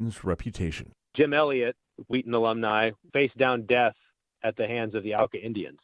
Wheaton's reputation. Jim Elliott, Wheaton alumni, faced down death at the hands of the Auca Indians.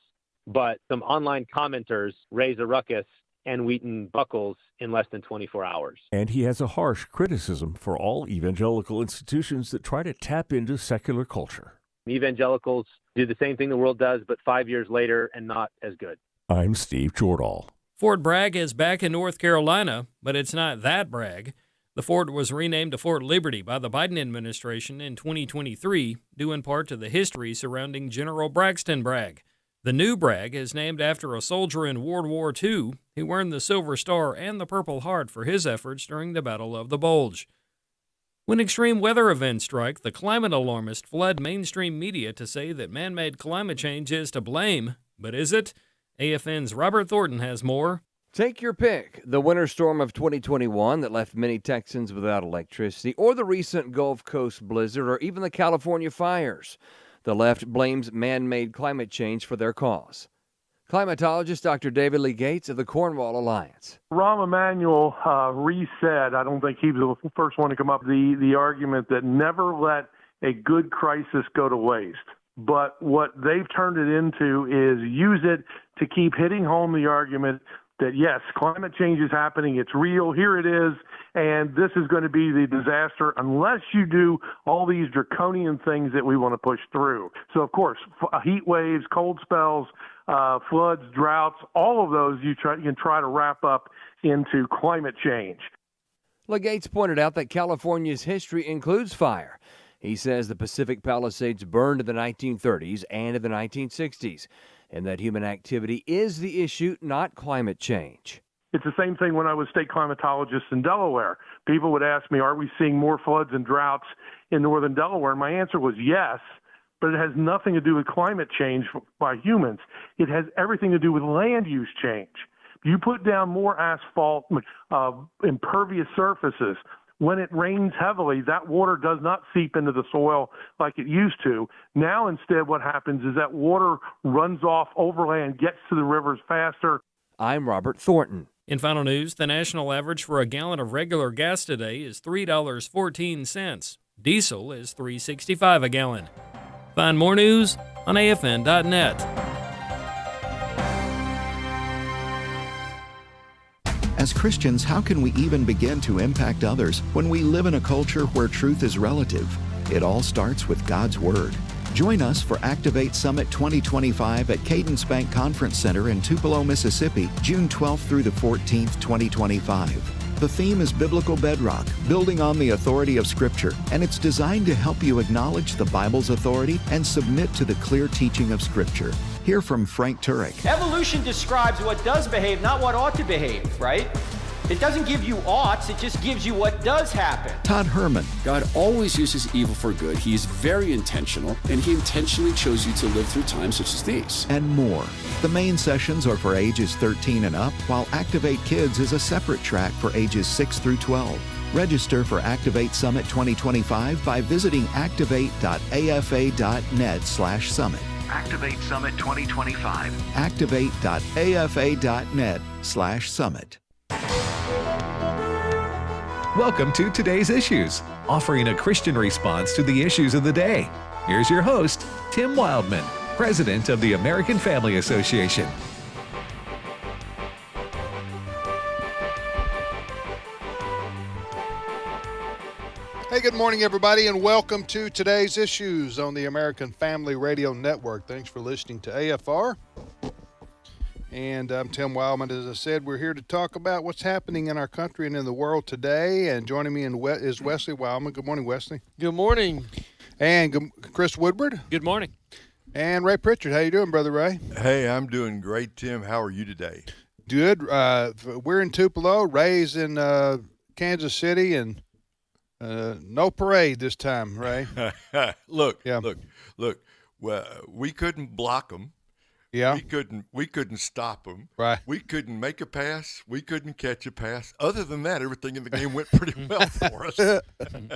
But some online commenters raised a ruckus and Wheaton buckles in less than 24 hours. And he has a harsh criticism for all evangelical institutions that try to tap into secular culture. Evangelicals do the same thing the world does, but 5 years later and not as good. I'm Steve Jordahl. Fort Bragg is back in North Carolina, but it's not that Bragg. The fort was renamed to Fort Liberty by the Biden administration in 2023, due in part to the history surrounding General Braxton Bragg. The new Bragg is named after a soldier in World War II who earned the Silver Star and the Purple Heart for his efforts during the Battle of the Bulge. When extreme weather events strike, the climate alarmists flood mainstream media to say that man-made climate change is to blame. But is it? AFN's Robert Thornton has more. Take your pick. The winter storm of 2021 that left many Texans without electricity, or the recent Gulf Coast blizzard, or even the California fires. The left blames man-made climate change for their cause. Climatologist Dr. David Lee Gates of the Cornwall Alliance. Rahm Emanuel re-said, I don't think he was the first one to come up with the argument that never let a good crisis go to waste. But what they've turned it into is use it to keep hitting home the argument that, yes, climate change is happening, it's real, here it is, and this is going to be the disaster unless you do all these draconian things that we want to push through. So, of course, heat waves, cold spells, floods, droughts, all of those you can try to wrap up into climate change. Gates pointed out that California's history includes fire. He says the Pacific Palisades burned in the 1930s and in the 1960s, and that human activity is the issue, not climate change. It's the same thing when I was state climatologist in Delaware. People would ask me, are we seeing more floods and droughts in northern Delaware? And my answer was yes, but it has nothing to do with climate change by humans. It has everything to do with land use change. You put down more asphalt, impervious surfaces. When it rains heavily, that water does not seep into the soil like it used to. Now, instead, what happens is that water runs off overland, gets to the rivers faster. I'm Robert Thornton. In final news, the national average for a gallon of regular gas today is $3.14. Diesel is $3.65 a gallon. Find more news on AFN.net. As Christians, how can we even begin to impact others when we live in a culture where truth is relative? It all starts with God's Word. Join us for Activate Summit 2025 at Cadence Bank Conference Center in Tupelo, Mississippi, June 12th through the 14th, 2025. The theme is Biblical Bedrock, building on the authority of Scripture, and it's designed to help you acknowledge the Bible's authority and submit to the clear teaching of Scripture. Hear from Frank Turek. Evolution describes what does behave, not what ought to behave, right? It doesn't give you oughts, it just gives you what does happen. Todd Herman. God always uses evil for good. He is very intentional, and he intentionally chose you to live through times such as these. And more. The main sessions are for ages 13 and up, while Activate Kids is a separate track for ages 6 through 12. Register for Activate Summit 2025 by visiting activate.afa.net/summit. Activate Summit 2025. Activate.afa.net/summit. Welcome to Today's Issues, offering a Christian response to the issues of the day. Here's your host, Tim Wildman, President of the American Family Association. Hey, good morning, everybody, and welcome to Today's Issues on the American Family Radio Network. Thanks for listening to AFR. And I'm Tim Wildman. As I said, we're here to talk about what's happening in our country and in the world today. And joining me is Wesley Wildman. Good morning, Wesley. Good morning. And Chris Woodward. Good morning. And Ray Pritchard. How you doing, Brother Ray? Hey, I'm doing great, Tim. How are you today? Good. We're in Tupelo. Ray's in Kansas City, and no parade this time, Ray. Look. Well, we couldn't block them. Yeah. We couldn't stop them. Right. We couldn't make a pass. We couldn't catch a pass. Other than that, everything in the game went pretty well for us.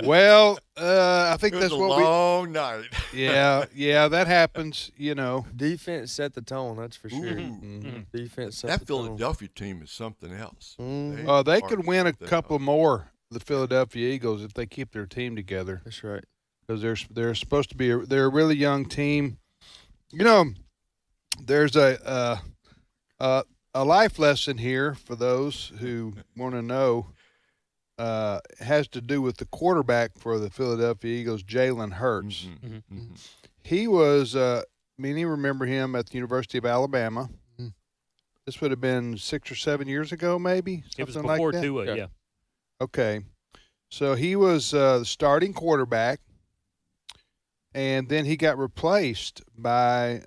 Well, I think that's what a long night. Yeah, that happens, you know. Defense set the tone, that's for sure. Defense set that the Philadelphia team is something else. They could win a couple more the Philadelphia Eagles if they keep their team together. That's right. Because they're supposed to be they're a really young team. You know, there's a life lesson here for those who want to know. Has to do with the quarterback for the Philadelphia Eagles, Jalen Hurts. He was, you remember him at the University of Alabama. This would have been 6 or 7 years ago, maybe? It was something before like that? Tua, yeah. Okay. So he was the starting quarterback, and then he got replaced by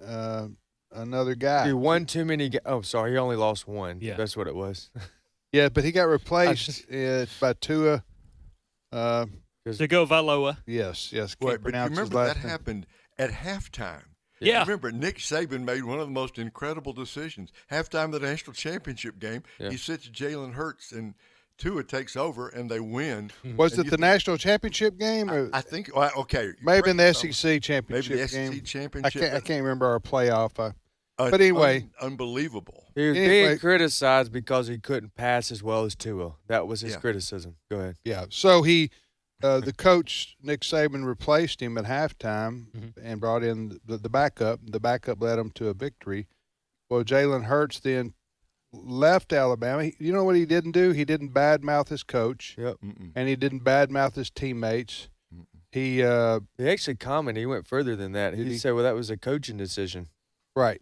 another guy. He won too many Oh, sorry, he only lost one. Yeah. That's what it was. Yeah, but he got replaced by Tua. Tagovailoa. Yes. Wait, Can't but you pronounce his remember last that name. happened at halftime. Yeah. Remember, Nick Saban made one of the most incredible decisions. Halftime of the national championship game, he sits Jalen Hurts, and Tua takes over, and they win. Was it the national championship game? Or I think, well, okay. maybe in the SEC championship Maybe the SEC game. championship. I can't remember our playoff. But anyway. Unbelievable. He was being criticized because he couldn't pass as well as Tua. That was his criticism. Go ahead. Yeah. So the coach, Nick Saban, replaced him at halftime and brought in the backup. The backup led him to a victory. Well, Jalen Hurts then left Alabama. You know what he didn't do? He didn't badmouth his coach. Yep. And he didn't badmouth his teammates. He actually commented. He went further than that. He said, well, that was a coaching decision. Right.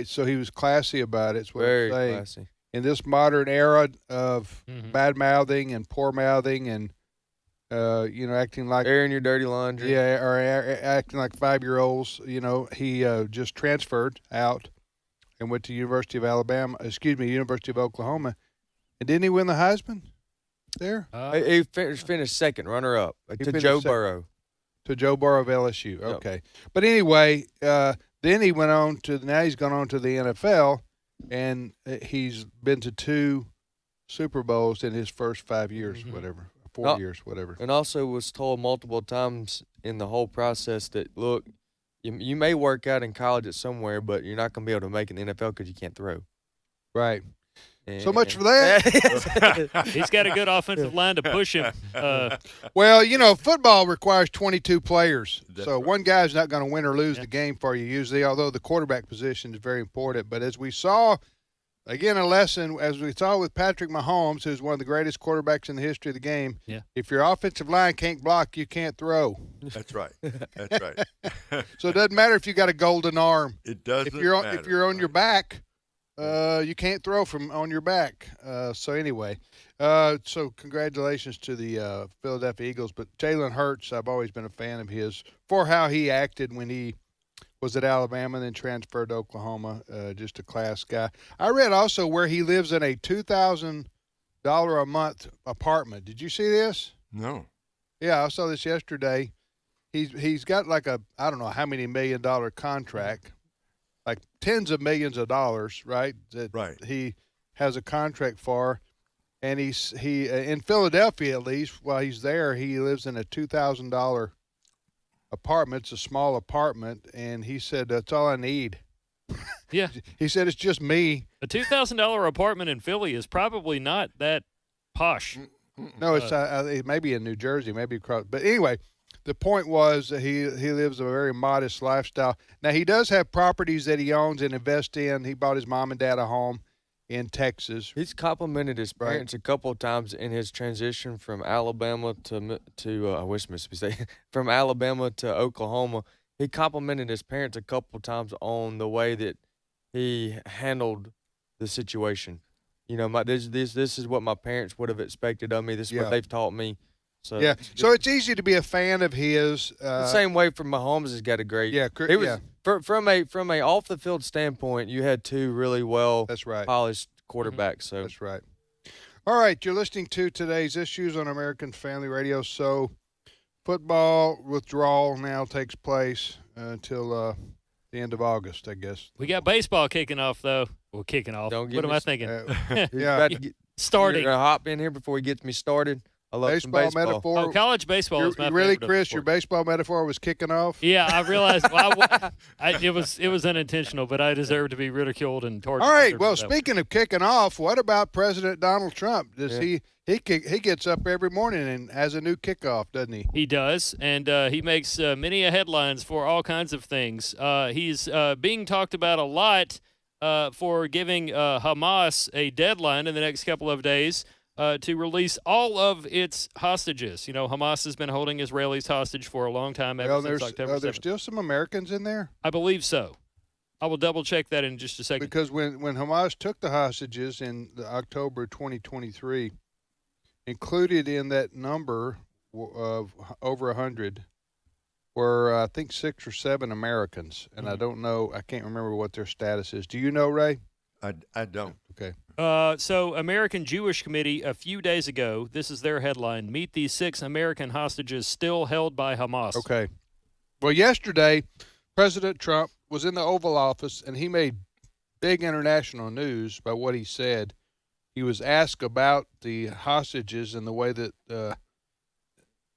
So he was classy about it. Is what Very I'm saying. classy. In this modern era of bad mouthing and poor mouthing and acting like airing your dirty laundry. Yeah, or acting like 5-year-olds. He just transferred out and went to University of Oklahoma, and didn't he win the Heisman there? He finished second, runner-up to Joe Burrow. To Joe Burrow of LSU. Okay, but anyway. Then he went on now he's gone on to the NFL, and he's been to 2 Super Bowls in his first 5 years, whatever, 4 years, whatever. And also was told multiple times in the whole process that, look, you may work out in college at somewhere, but you're not going to be able to make it in the NFL because you can't throw. Right. So much for that. He's got a good offensive line to push him. Well, football requires 22 players. So one guy's not going to win or lose the game for you usually, although the quarterback position is very important. But as we saw, again, a lesson, as we saw with Patrick Mahomes, who's one of the greatest quarterbacks in the history of the game, if your offensive line can't block, you can't throw. That's right. That's right. So it doesn't matter if you got a golden arm. It doesn't matter. If you're on your back, you can't throw from on your back. So anyway, so congratulations to the Philadelphia Eagles. But Jalen Hurts, I've always been a fan of his for how he acted when he was at Alabama and then transferred to Oklahoma. Just a class guy. I read also where he lives in a $2,000 a month apartment. Did you see this? No. Yeah, I saw this yesterday. He's got like I don't know how many $1 million contract. Like tens of millions of dollars, right? That he has a contract for, and he in Philadelphia at least while he's there, he lives in a $2,000 apartment. It's a small apartment, and he said that's all I need. Yeah, he said it's just me. A $2,000 apartment in Philly is probably not that posh. No, it's maybe in New Jersey, maybe across. But anyway. The point was that he lives a very modest lifestyle. Now, he does have properties that he owns and invests in. He bought his mom and dad a home in Texas. He's complimented his parents a couple of times in his transition from Alabama to Mississippi State, from Alabama to Oklahoma. He complimented his parents a couple of times on the way that he handled the situation. This is what my parents would have expected of me. This is what they've taught me. So it's easy to be a fan of his. The same way from Mahomes has got a great. From a off the field standpoint, you had 2 really well polished quarterbacks. So that's right. All right, you're listening to today's issues on American Family Radio. So, football withdrawal now takes place until the end of August, I guess. We got baseball kicking off though. Well, kicking off. What am I thinking? He's about to starting. You're gonna hop in here before he gets me started. I love some baseball baseball. metaphor. Oh, college baseball is my really, favorite. Chris, your baseball metaphor was kicking off? Yeah, I realized it was unintentional, but I deserve to be ridiculed and tortured. All right. Well, speaking of kicking off, what about President Donald Trump? Does he gets up every morning and has a new kickoff, doesn't he? He does, and he makes many headlines for all kinds of things. He's being talked about a lot for giving Hamas a deadline in the next couple of days to release all of its hostages. You know, Hamas has been holding Israelis hostage for a long time, ever since October 7th. Are there still some Americans in there? I believe so. I will double-check that in just a second. Because when Hamas took the hostages in October 2023, included in that number of over 100 were, I think, 6 or 7 Americans. And I don't know, I can't remember what their status is. Do you know, Ray? I don't. Okay. So American Jewish Committee a few days ago, this is their headline, meet these 6 American hostages still held by Hamas. Okay. Well, yesterday, President Trump was in the Oval Office, and he made big international news by what he said. He was asked about the hostages and the way that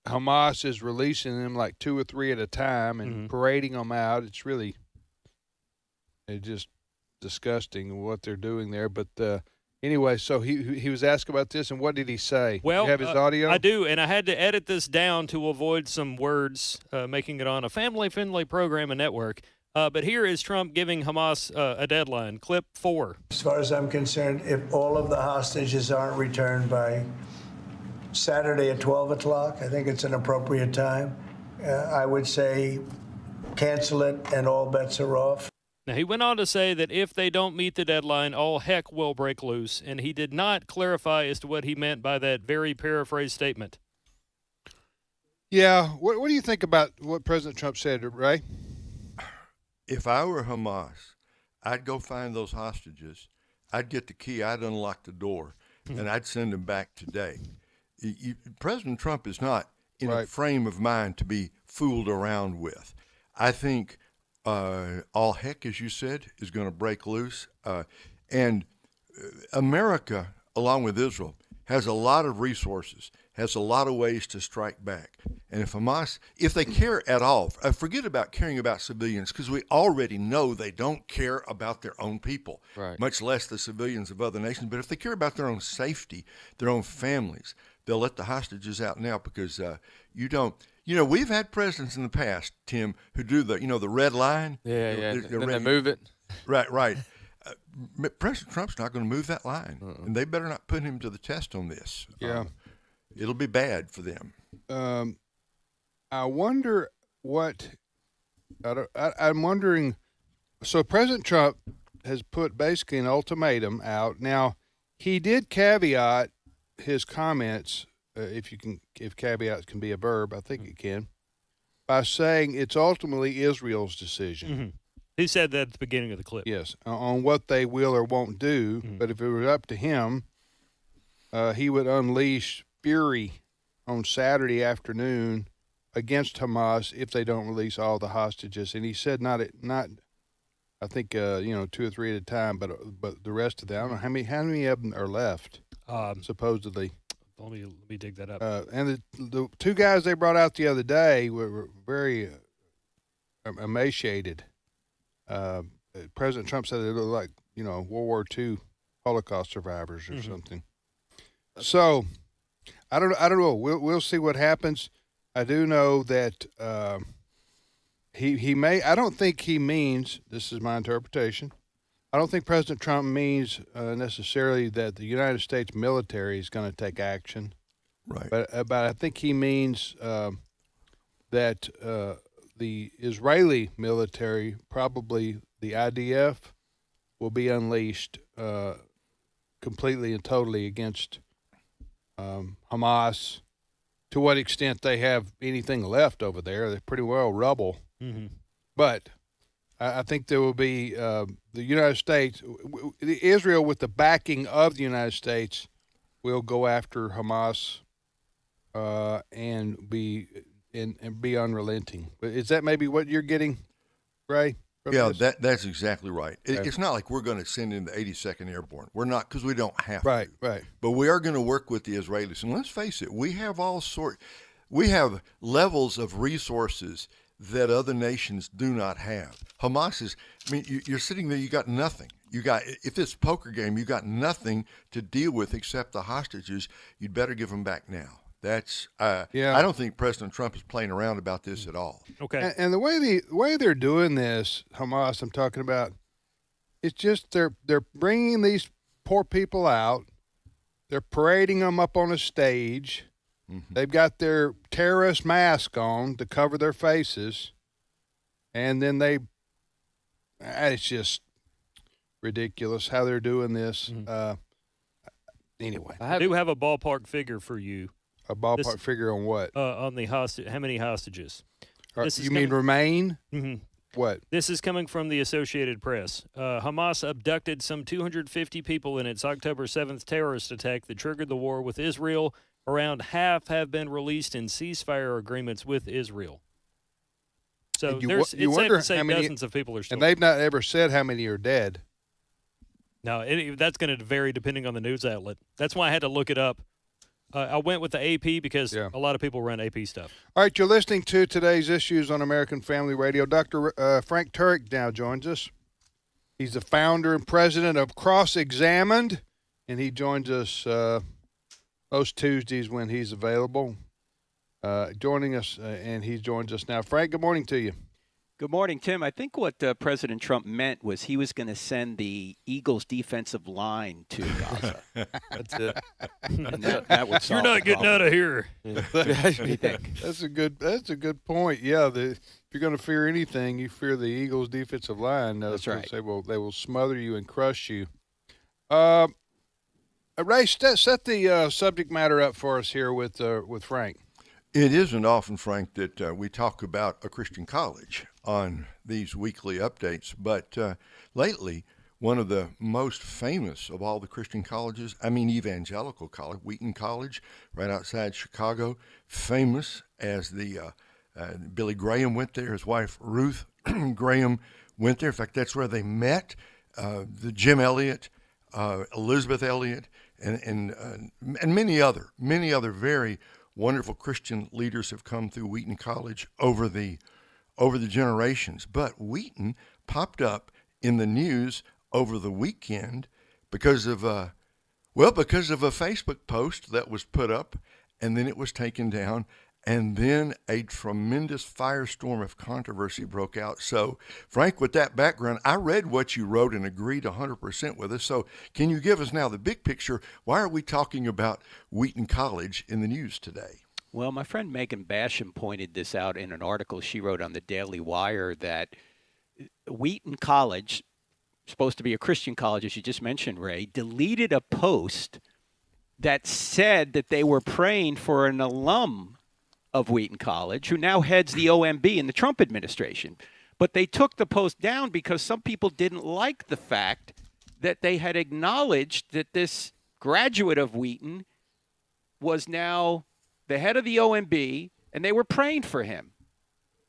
Hamas is releasing them like 2 or 3 at a time and parading them out. It's just disgusting what they're doing there. But anyway, so he was asked about this, and what did he say? Well, you have his audio? I do, and I had to edit this down to avoid some words, making it on a family-friendly program and network. But here is Trump giving Hamas a deadline. Clip 4. As far as I'm concerned, if all of the hostages aren't returned by Saturday at 12 o'clock, I think it's an appropriate time. I would say cancel it and all bets are off. Now, he went on to say that if they don't meet the deadline, all heck will break loose, and he did not clarify as to what he meant by that very paraphrased statement. Yeah. What do you think about what President Trump said, Ray? If I were Hamas, I'd go find those hostages. I'd get the key. I'd unlock the door, and I'd send them back today. President Trump is not in a frame of mind to be fooled around with. I think all heck, as you said, is going to break loose. And America, along with Israel, has a lot of resources, has a lot of ways to strike back. And if Hamas, if they care at all, forget about caring about civilians, because we already know they don't care about their own people, much less the civilians of other nations. But if they care about their own safety, their own families, they'll let the hostages out now, because you don't. You know, we've had presidents in the past, Tim, who do the red line. Yeah. Then they move it. Right. President Trump's not going to move that line, and they better not put him to the test on this. Yeah. It'll be bad for them. I wonder what I'm wondering. So President Trump has put basically an ultimatum out. Now, he did caveat his comments, if caveats can be a verb, I think it can, by saying it's ultimately Israel's decision. He said that at the beginning of the clip. Yes, on what they will or won't do. But if it was up to him, he would unleash fury on Saturday afternoon against Hamas if they don't release all the hostages. And he said not I think 2 or 3 at a time, but the rest of them. I don't know how many of them are left. Supposedly. Let me dig that up. And the 2 guys they brought out the other day were very emaciated. President Trump said they look like World War II Holocaust survivors or something. So I don't know. We'll see what happens. I do know that he may. I don't think he means. This is my interpretation. I don't think President Trump means necessarily that the United States military is going to take action. Right. But I think he means that the Israeli military, probably the IDF, will be unleashed completely and totally against Hamas. To what extent they have anything left over there, they're pretty well rubble. But I think there will be the United States, Israel, with the backing of the United States, will go after Hamas and be unrelenting. But is that maybe what you're getting, Ray? Yeah, that's exactly right. It's not like we're going to send in the 82nd Airborne. We're not, because we don't have to. Right. But we are going to work with the Israelis. And let's face it, we have we have levels of resources that other nations do not have. Hamas is, you're sitting there, you got nothing. If it's a poker game, you got nothing to deal with except the hostages. You'd better give them back now. That's I don't think President Trump is playing around about this at all. Okay. And the way they're doing this, Hamas, I'm talking about, it's just they're bringing these poor people out. They're parading them up on a stage. Mm-hmm. They've got their terrorist mask on to cover their faces, and then it's just ridiculous how they're doing this. Mm-hmm. Anyway, I do have a ballpark figure for you. A ballpark figure on what? On the how many hostages? You mean remain? Mm-hmm. What? This is coming from the Associated Press. Hamas abducted some 250 people in its October 7th terrorist attack that triggered the war with Israel. Around half have been released in ceasefire agreements with Israel. So it's safe to say dozens of people are still. And they've not ever said how many are dead. No, that's going to vary depending on the news outlet. That's why I had to look it up. I went with the AP because a lot of people run AP stuff. All right, you're listening to Today's Issues on American Family Radio. Dr. Frank Turek now joins us. He's the founder and president of Cross Examined, and he joins us most Tuesdays when he's available. Joining us, and he joins us now. Frank, good morning to you. Good morning, Tim. I think what President Trump meant was he was going to send the Eagles' defensive line to Gaza. That's it. And that would solve You're not getting out of here. What do you think? That's a good point. Yeah, if you're going to fear anything, you fear the Eagles' defensive line. That's right. They will smother you and crush you. Ray, set the subject matter up for us here with Frank. It isn't often, Frank, that we talk about a Christian college on these weekly updates, but lately, one of the most famous of all the Christian colleges, evangelical college, Wheaton College, right outside Chicago, famous as the Billy Graham went there. His wife, Ruth Graham, went there. In fact, that's where they met. The Jim Elliott, Elizabeth Elliott, and many other very wonderful Christian leaders have come through Wheaton College over the generations. But Wheaton popped up in the news over the weekend because of a Facebook post that was put up, and then it was taken down, and then a tremendous firestorm of controversy broke out. So, Frank, with that background, I read what you wrote and agreed 100% with us. So can you give us now the big picture? Why are we talking about Wheaton College in the news today? Well, my friend Megan Basham pointed this out in an article she wrote on the Daily Wire that Wheaton College, supposed to be a Christian college, as you just mentioned, Ray, deleted a post that said that they were praying for an alum of Wheaton College who now heads the OMB in the Trump administration. But they took the post down because some people didn't like the fact that they had acknowledged that this graduate of Wheaton was now the head of the OMB, and they were praying for him.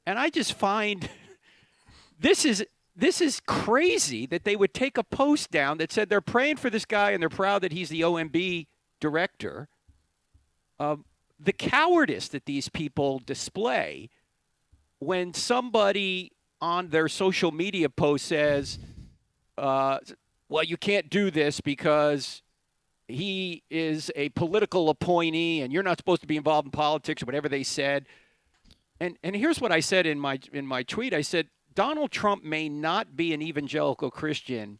And I just find this is crazy that they would take a post down that said they're praying for this guy and they're proud that he's the OMB director. The cowardice that these people display when somebody on their social media post says, well, you can't do this because he is a political appointee and you're not supposed to be involved in politics or whatever they said. And here's what I said in my tweet. I said, Donald Trump may not be an evangelical Christian,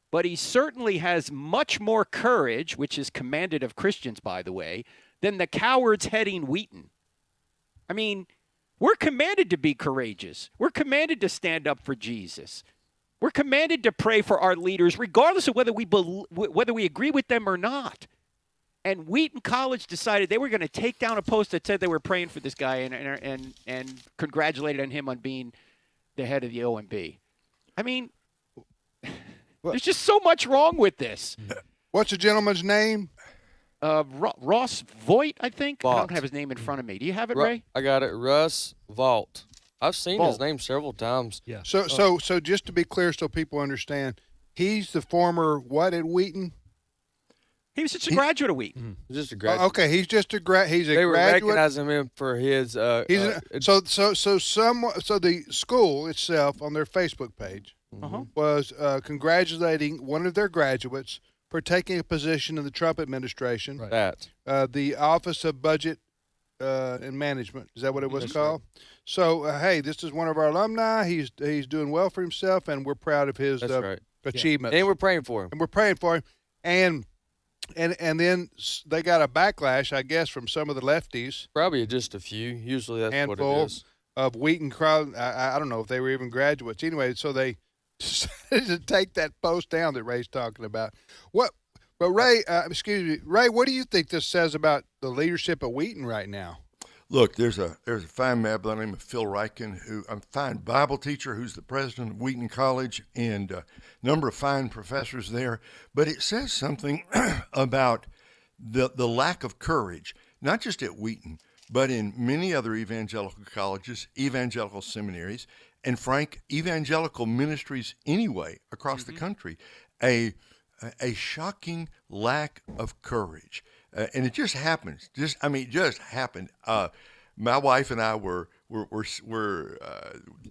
but he certainly has much more courage, which is commanded of Christians, by the way, than the cowards heading Wheaton. I mean, we're commanded to be courageous. We're commanded to stand up for Jesus. We're commanded to pray for our leaders, regardless of whether we agree with them or not. And Wheaton College decided they were going to take down a post that said they were praying for this guy and congratulated on him on being the head of the OMB. I mean, there's just so much wrong with this. What's the gentleman's name? Ross Voigt, I think. Vaught. I don't have his name in front of me. Do you have it, Ray? I got it. Russ Vaught. I've seen his name several times. Yeah. So just to be clear, so people understand, he's the former what at Wheaton? He was just a graduate of Wheaton. Mm-hmm. Just a graduate. Okay, he's just a he's a they were graduate. recognizing him for his. So the school itself on their Facebook page was congratulating one of their graduates for taking a position in the Trump administration. Right. That the Office of Budget and Management, is that what it was called? Right. So hey, this is one of our alumni. He's doing well for himself, and we're proud of his achievements. And we're praying for him. And then they got a backlash, I guess, from some of the lefties. Probably just a few. Usually that's handful what it is. Of Wheaton crowd. I don't know if they were even graduates. Anyway, so they decided to take that post down that Ray's talking about. But Ray, Ray, what do you think this says about the leadership of Wheaton right now? Look, there's a fine man by the name of Phil Ryken, who I'm a fine Bible teacher, who's the president of Wheaton College, and a number of fine professors there. But it says something about the lack of courage, not just at Wheaton, but in many other evangelical colleges, evangelical seminaries, and evangelical ministries anyway across the country. A shocking lack of courage. And it just happens. It just happened. My wife and I were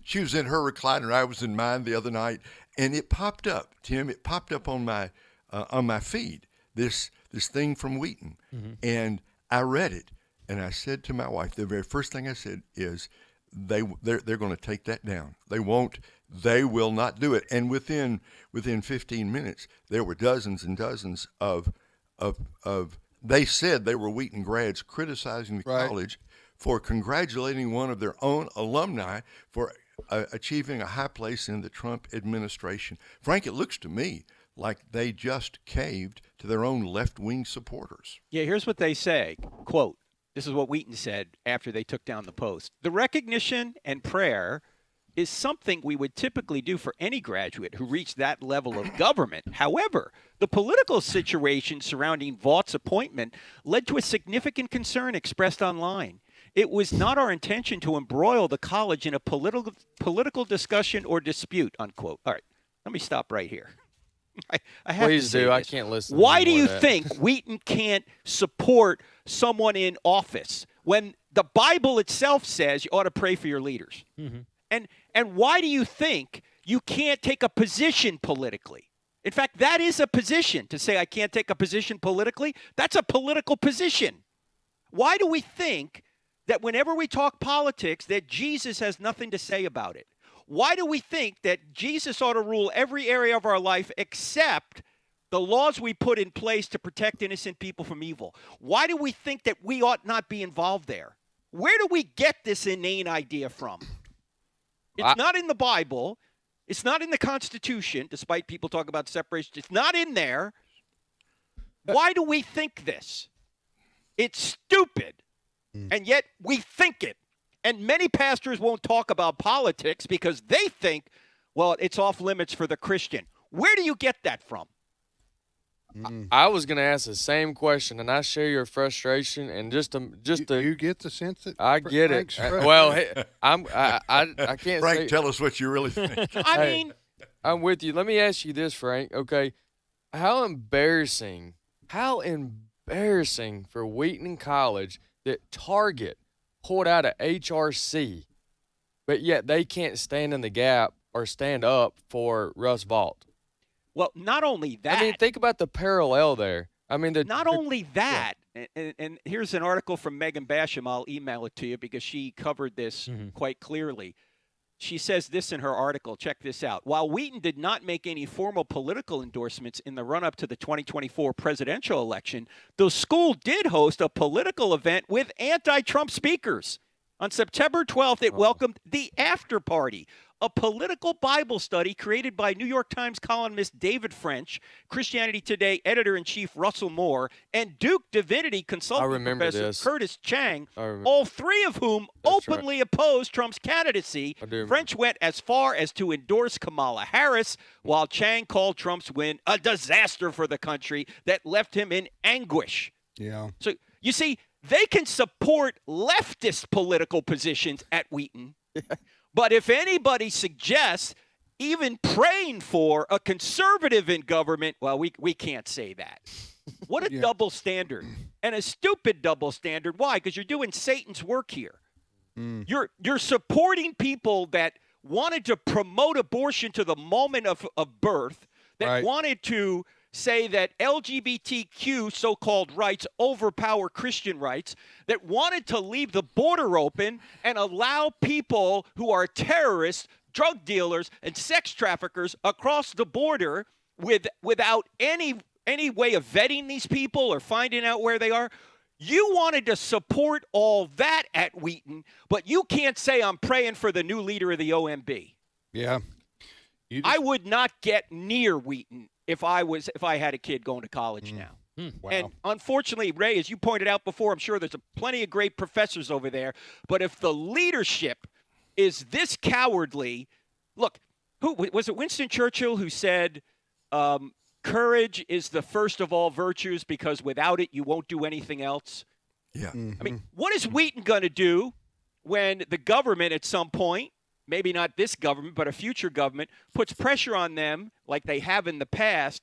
she was in her recliner, I was in mine the other night, and it popped up, Tim. It popped up on my feed. This thing from Wheaton, and I read it, and I said to my wife, the very first thing I said is, they're going to take that down. They won't. They will not do it. And within 15 minutes, there were dozens and dozens of they said they were Wheaton grads criticizing the college for congratulating one of their own alumni for achieving a high place in the Trump administration. Frank, it looks to me like they just caved to their own left-wing supporters. Yeah, here's what they say. Quote, this is what Wheaton said after they took down the post. The recognition and prayer is something we would typically do for any graduate who reached that level of government. However, the political situation surrounding Vaught's appointment led to a significant concern expressed online. It was not our intention to embroil the college in a political discussion or dispute, unquote. All right, let me stop right here. I have Please to say do. this. I can't listen. Why do you think Wheaton can't support someone in office when the Bible itself says you ought to pray for your leaders? Mm-hmm. And why do you think you can't take a position politically? In fact, that is a position. To say I can't take a position politically, that's a political position. Why do we think that whenever we talk politics that Jesus has nothing to say about it? Why do we think that Jesus ought to rule every area of our life except the laws we put in place to protect innocent people from evil? Why do we think that we ought not be involved there? Where do we get this inane idea from? It's not in the Bible. It's not in the Constitution, despite people talk about separation. It's not in there. Why do we think this? It's stupid, and yet we think it. And many pastors won't talk about politics because they think, well, it's off limits for the Christian. Where do you get that from? I was going to ask the same question, and I share your frustration. And you get the sense that I get it. I can't. Frank, tell us what you really think. I'm with you. Let me ask you this, Frank. Okay, how embarrassing for Wheaton College that Target pulled out of HRC, but yet they can't stand in the gap or stand up for Russ Vaught. Well, not only that. I mean, think about the parallel there. I mean, not only that, and here's an article from Megan Basham. I'll email it to you because she covered this quite clearly. She says this in her article. Check this out. While Wheaton did not make any formal political endorsements in the run-up to the 2024 presidential election, the school did host a political event with anti-Trump speakers. On September 12th, it welcomed the After Party, a political Bible study created by New York Times columnist David French, Christianity Today editor-in-chief Russell Moore, and Duke Divinity consultant professor Curtis Chang, all three of whom openly opposed Trump's candidacy. French went as far as to endorse Kamala Harris, while Chang called Trump's win a disaster for the country that left him in anguish. Yeah. So, you see, they can support leftist political positions at Wheaton, But if anybody suggests even praying for a conservative in government, well, we can't say that. What a double standard, and a stupid double standard. Why? Because you're doing Satan's work here. You're supporting people that wanted to promote abortion to the moment of birth, that wanted to say that LGBTQ so-called rights overpower Christian rights, that wanted to leave the border open and allow people who are terrorists, drug dealers, and sex traffickers across the border without any way of vetting these people or finding out where they are. You wanted to support all that at Wheaton, but you can't say I'm praying for the new leader of the OMB. Yeah. I would not get near Wheaton if I had a kid going to college now. Wow. And unfortunately, Ray, as you pointed out before, I'm sure there's plenty of great professors over there, but if the leadership is this cowardly, look, who was it? Winston Churchill who said, courage is the first of all virtues because without it, you won't do anything else. Yeah. I mean, what is Wheaton going to do when the government at some point, maybe not this government, but a future government, puts pressure on them like they have in the past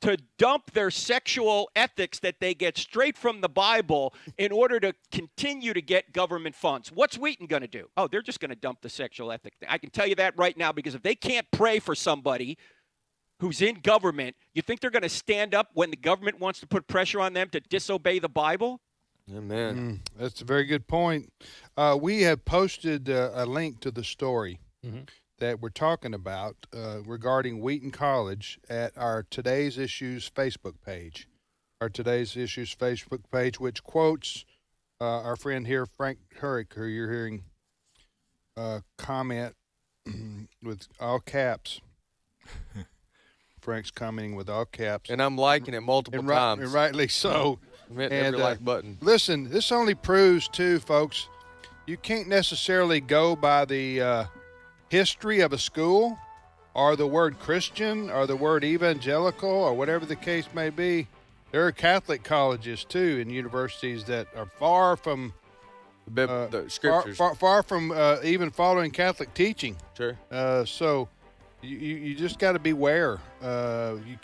to dump their sexual ethics that they get straight from the Bible in order to continue to get government funds? What's Wheaton going to do? Oh, they're just going to dump the sexual ethic thing. I can tell you that right now, because if they can't pray for somebody who's in government, you think they're going to stand up when the government wants to put pressure on them to disobey the Bible? Amen. That's a very good point. We have posted a link to the story that we're talking about regarding Wheaton College at our Today's Issues Facebook page. Our Today's Issues Facebook page, which quotes our friend here, Frank Herrick, who you're hearing comment with all caps. Frank's commenting with all caps. And I'm liking it multiple times. And rightly so. Hit every like button. Listen, this only proves, too, folks, you can't necessarily go by the history of a school or the word Christian or the word evangelical or whatever the case may be. There are Catholic colleges, too, and universities that are far from the scriptures. Far from even following Catholic teaching. Sure. So you just got to beware. You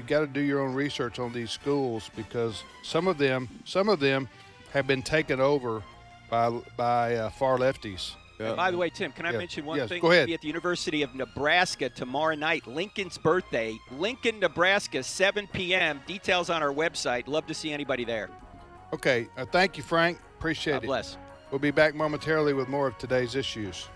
got to do your own research on these schools, because some of them have been taken over by far lefties. And by the way, Tim, can I mention one thing? Go ahead. We'll be at the University of Nebraska tomorrow night, Lincoln's birthday. Lincoln, Nebraska, 7 p.m. Details on our website. Love to see anybody there. Okay. Thank you, Frank. Appreciate it. God bless. We'll be back momentarily with more of Today's Issues.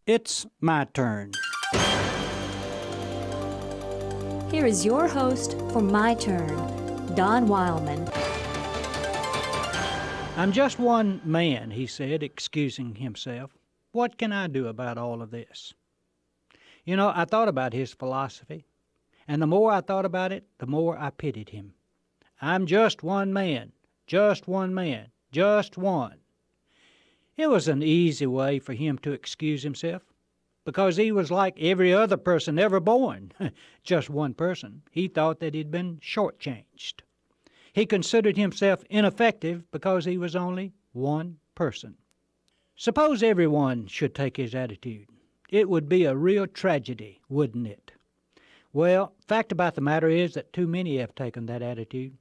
It's my turn. Here is your host for My Turn, Don Wildman. I'm just one man, he said, excusing himself. What can I do about all of this? You know, I thought about his philosophy, and the more I thought about it, the more I pitied him. I'm just one man, just one man, just one. It was an easy way for him to excuse himself, because he was like every other person ever born, just one person. He thought that he'd been shortchanged. He considered himself ineffective because he was only one person. Suppose everyone should take his attitude. It would be a real tragedy, wouldn't it? Well, fact about the matter is that too many have taken that attitude.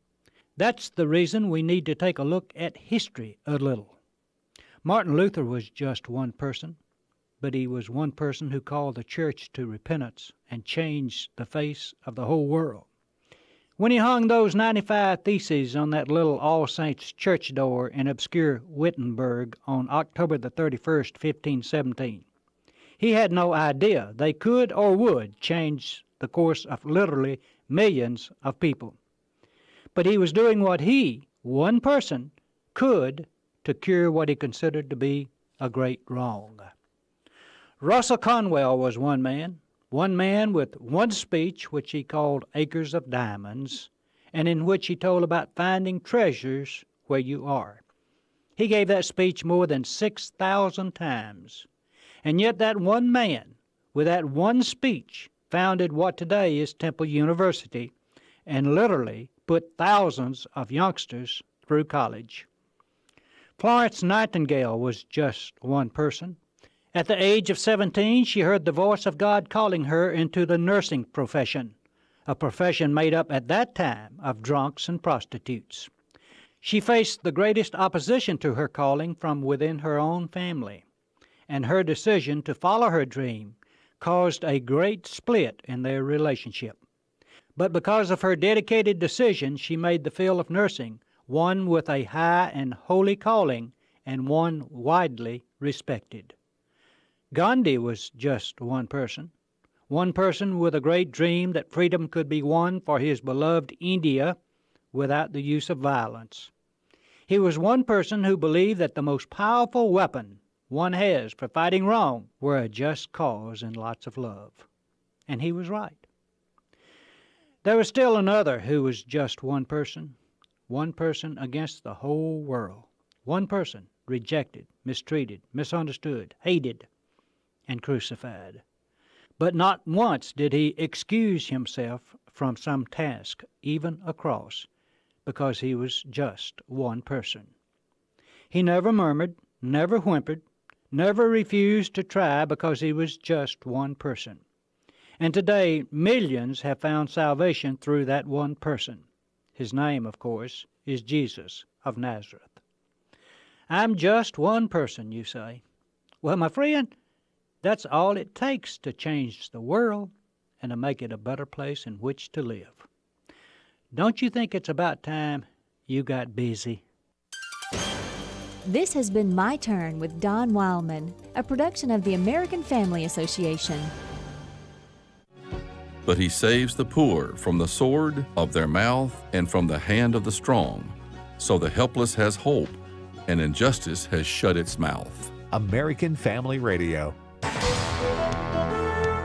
That's the reason we need to take a look at history a little. Martin Luther was just one person, but he was one person who called the church to repentance and changed the face of the whole world. When he hung those 95 Theses on that little All Saints church door in obscure Wittenberg on October the 31st, 1517, he had no idea they could or would change the course of literally millions of people. But he was doing what he, one person, could to cure what he considered to be a great wrong. Russell Conwell was one man with one speech which he called Acres of Diamonds, and in which he told about finding treasures where you are. He gave that speech more than 6,000 times, and yet that one man, with that one speech, founded what today is Temple University and literally put thousands of youngsters through college. Florence Nightingale was just one person. At the age of 17, she heard the voice of God calling her into the nursing profession, a profession made up at that time of drunks and prostitutes. She faced the greatest opposition to her calling from within her own family, and her decision to follow her dream caused a great split in their relationship. But because of her dedicated decision, she made the field of nursing one with a high and holy calling and one widely respected. Gandhi was just one person with a great dream that freedom could be won for his beloved India without the use of violence. He was one person who believed that the most powerful weapon one has for fighting wrong were a just cause and lots of love. And he was right. There was still another who was just one person against the whole world. One person rejected, mistreated, misunderstood, hated, and crucified. But not once did he excuse himself from some task, even a cross, because he was just one person. He never murmured, never whimpered, never refused to try because he was just one person. And today, millions have found salvation through that one person. His name, of course, is Jesus of Nazareth. I'm just one person, you say. Well, my friend, that's all it takes to change the world and to make it a better place in which to live. Don't you think it's about time you got busy? This has been My Turn with Don Wildman, a production of the American Family Association. But he saves the poor from the sword of their mouth and from the hand of the strong. So the helpless has hope, and injustice has shut its mouth. American Family Radio.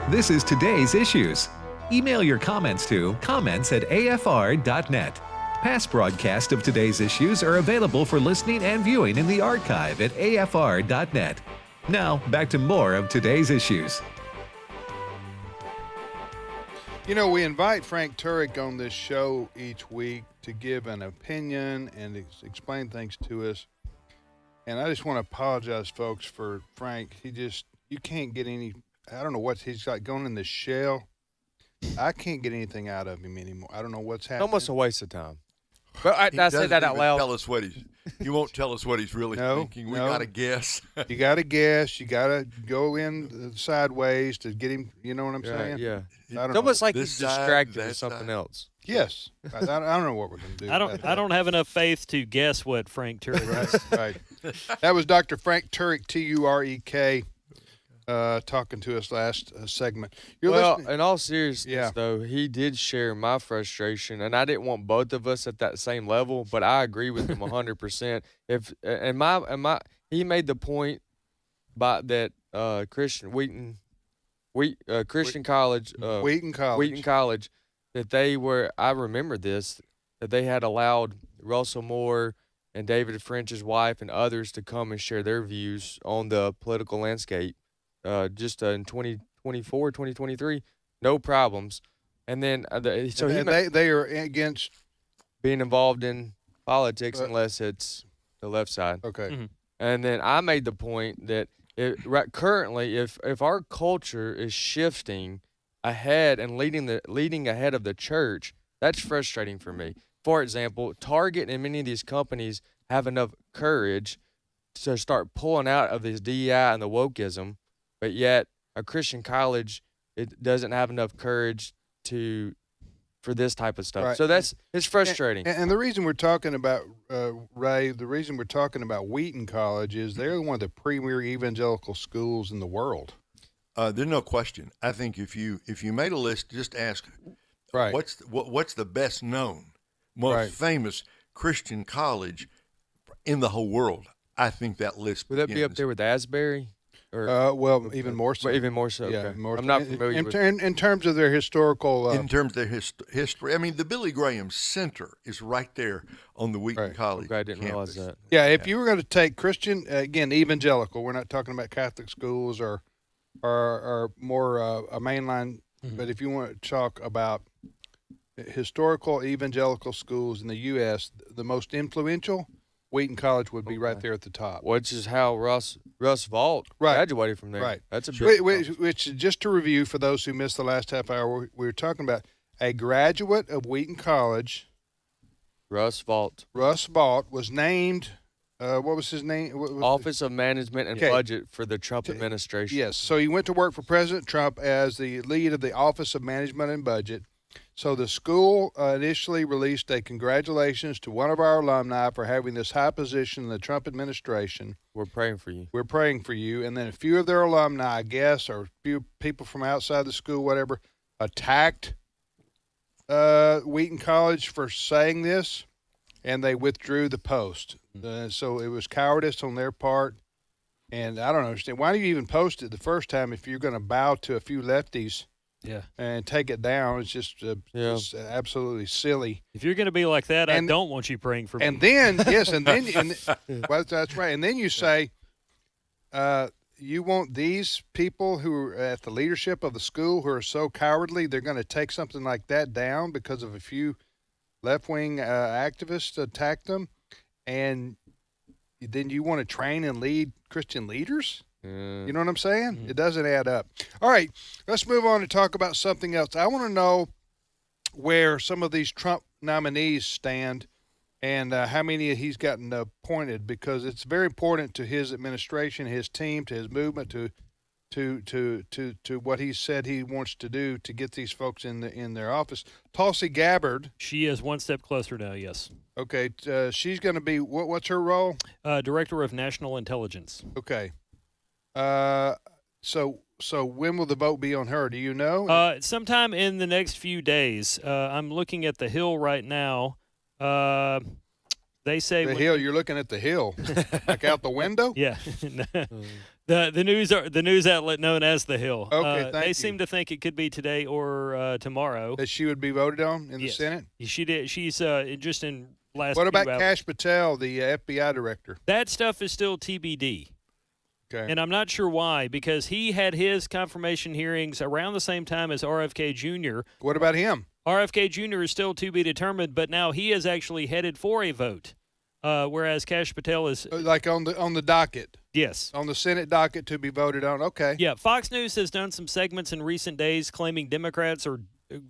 This is today's issues. Email your comments to comments@afr.net. Past broadcasts of today's issues are available for listening and viewing in the archive at afr.net. Now, back to more of today's issues. You know, we invite Frank Turek on this show each week to give an opinion and explain things to us. And I just want to apologize, folks, for Frank. You can't get any, I don't know what he's like going in the shell. I can't get anything out of him anymore. I don't know what's happening. Almost a waste of time. But I say that out loud. Tell us what he won't tell us what he's really thinking. We got to guess. You got to guess. You got to go in sideways to get him. You know what I'm saying? Yeah. It's almost like he's distracted with something else. Yes. I don't know what we're going to do. I don't have enough faith to guess what Frank Turek is. Right. That was Dr. Frank Turek, Turek, talking to us last segment. In all seriousness, though, he did share my frustration, and I didn't want both of us at that same level, but I agree with him 100%. He made the point that Wheaton College, that they were. I remember this, that they had allowed Russell Moore and David French's wife and others to come and share their views on the political landscape. Just in 2024, 2023, no problems. And then they are against being involved in politics unless it's the left side. Okay. Mm-hmm. And then I made the point that currently, if our culture is shifting ahead and leading ahead of the church, that's frustrating for me. For example, Target and many of these companies have enough courage to start pulling out of this DEI and the wokeism. But yet, a Christian college, it doesn't have enough courage for this type of stuff. Right. So it's frustrating. And the reason we're talking about Ray, the reason we're talking about Wheaton College is they're one of the premier evangelical schools in the world. There's no question. I think if you made a list, just ask, what's the best known, most famous Christian college in the whole world? I think that list would that be up there with Asbury? Even more so. Even more so. Yeah, okay. I'm not familiar with in terms of their historical. In terms of their history, I mean, the Billy Graham Center is right there on the Wheaton College. I didn't campus. realize that. Yeah, if you were going to take Christian, again, evangelical, we're not talking about Catholic schools or more a mainline But if you want to talk about historical evangelical schools in the U.S., the most influential, Wheaton College would be right there at the top. Which is how Russ Vaught graduated from there. Right. That's a big which just to review for those who missed the last half hour, we were talking about a graduate of Wheaton College. Russ Vaught. Russ Vaught was named, what was his name? Office of Management and Budget for the Trump administration. Yes. So he went to work for President Trump as the lead of the Office of Management and Budget. So the school initially released a congratulations to one of our alumni for having this high position in the Trump administration. We're praying for you. We're praying for you. And then a few of their alumni, I guess, or a few people from outside the school, whatever, attacked Wheaton College for saying this, and they withdrew the post. So it was cowardice on their part. And I don't understand. Why do you even post it the first time if you're going to bow to a few lefties? Yeah. And take it down. It's just absolutely silly. If you're going to be like that, I don't want you praying for me. And then, yes, well, that's right. And then you say, you want these people who are at the leadership of the school who are so cowardly, they're going to take something like that down because of a few left-wing activists attacked them, and then you want to train and lead Christian leaders? You know what I'm saying? It doesn't add up. All right, let's move on and talk about something else. I want to know where some of these Trump nominees stand and how many he's gotten appointed, because it's very important to his administration, his team, to his movement, to what he said he wants to do to get these folks in their office. Tulsi Gabbard. She is one step closer now, yes. Okay, she's going to be, what's her role? Director of National Intelligence. Okay. So when will the vote be on her? Do you know? Sometime in the next few days. I'm looking at the Hill right now. They say the Hill. You're looking at the Hill, like out the window. Yeah. the news outlet known as the Hill. Okay, they seem to think it could be today or tomorrow. That she would be voted on in the Senate. She did. She's just in last. What about hours. Kash Patel, the FBI director? That stuff is still TBD. Okay. And I'm not sure why, because he had his confirmation hearings around the same time as RFK Jr. What about him? RFK Jr. is still to be determined, but now he is actually headed for a vote, whereas Kash Patel is like on the docket. Yes, on the Senate docket to be voted on. Okay. Yeah, Fox News has done some segments in recent days claiming Democrats are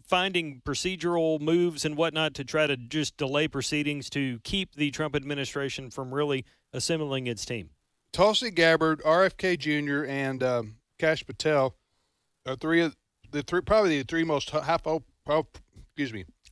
finding procedural moves and whatnot to try to just delay proceedings to keep the Trump administration from really assembling its team. Tulsi Gabbard, RFK Jr., and Kash Patel are probably the three most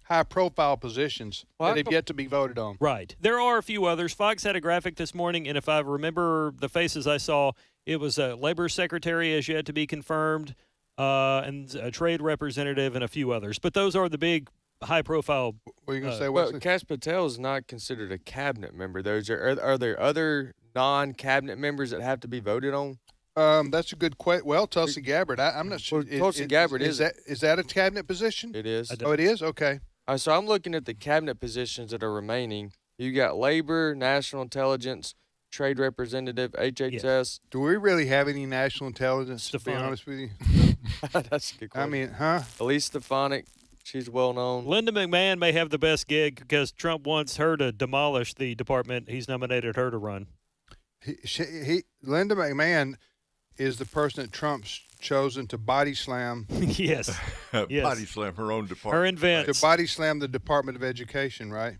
high-profile positions that have yet to be voted on. Right. There are a few others. Fox had a graphic this morning, and if I remember the faces I saw, it was a labor secretary as yet to be confirmed, and a trade representative, and a few others. But those are the big high-profile. What are you going to say? Well, Kash Patel is not considered a cabinet member. Are there other non-cabinet members that have to be voted on? That's a good question. Well, Tulsi Gabbard, I'm not sure. Tulsi Gabbard is that a cabinet position? It is. Oh, it is? Okay. So I'm looking at the cabinet positions that are remaining. You got labor, national intelligence, trade representative, HHS. Yes. Do we really have any national intelligence, to be honest with you? That's a good question. I mean, huh? Elise Stefanik, she's well known. Linda McMahon may have the best gig because Trump wants her to demolish the department he's nominated her to run. Linda McMahon is the person that Trump's chosen to body slam. Yes. Body slam her own department. Her invents. To body slam the Department of Education, right?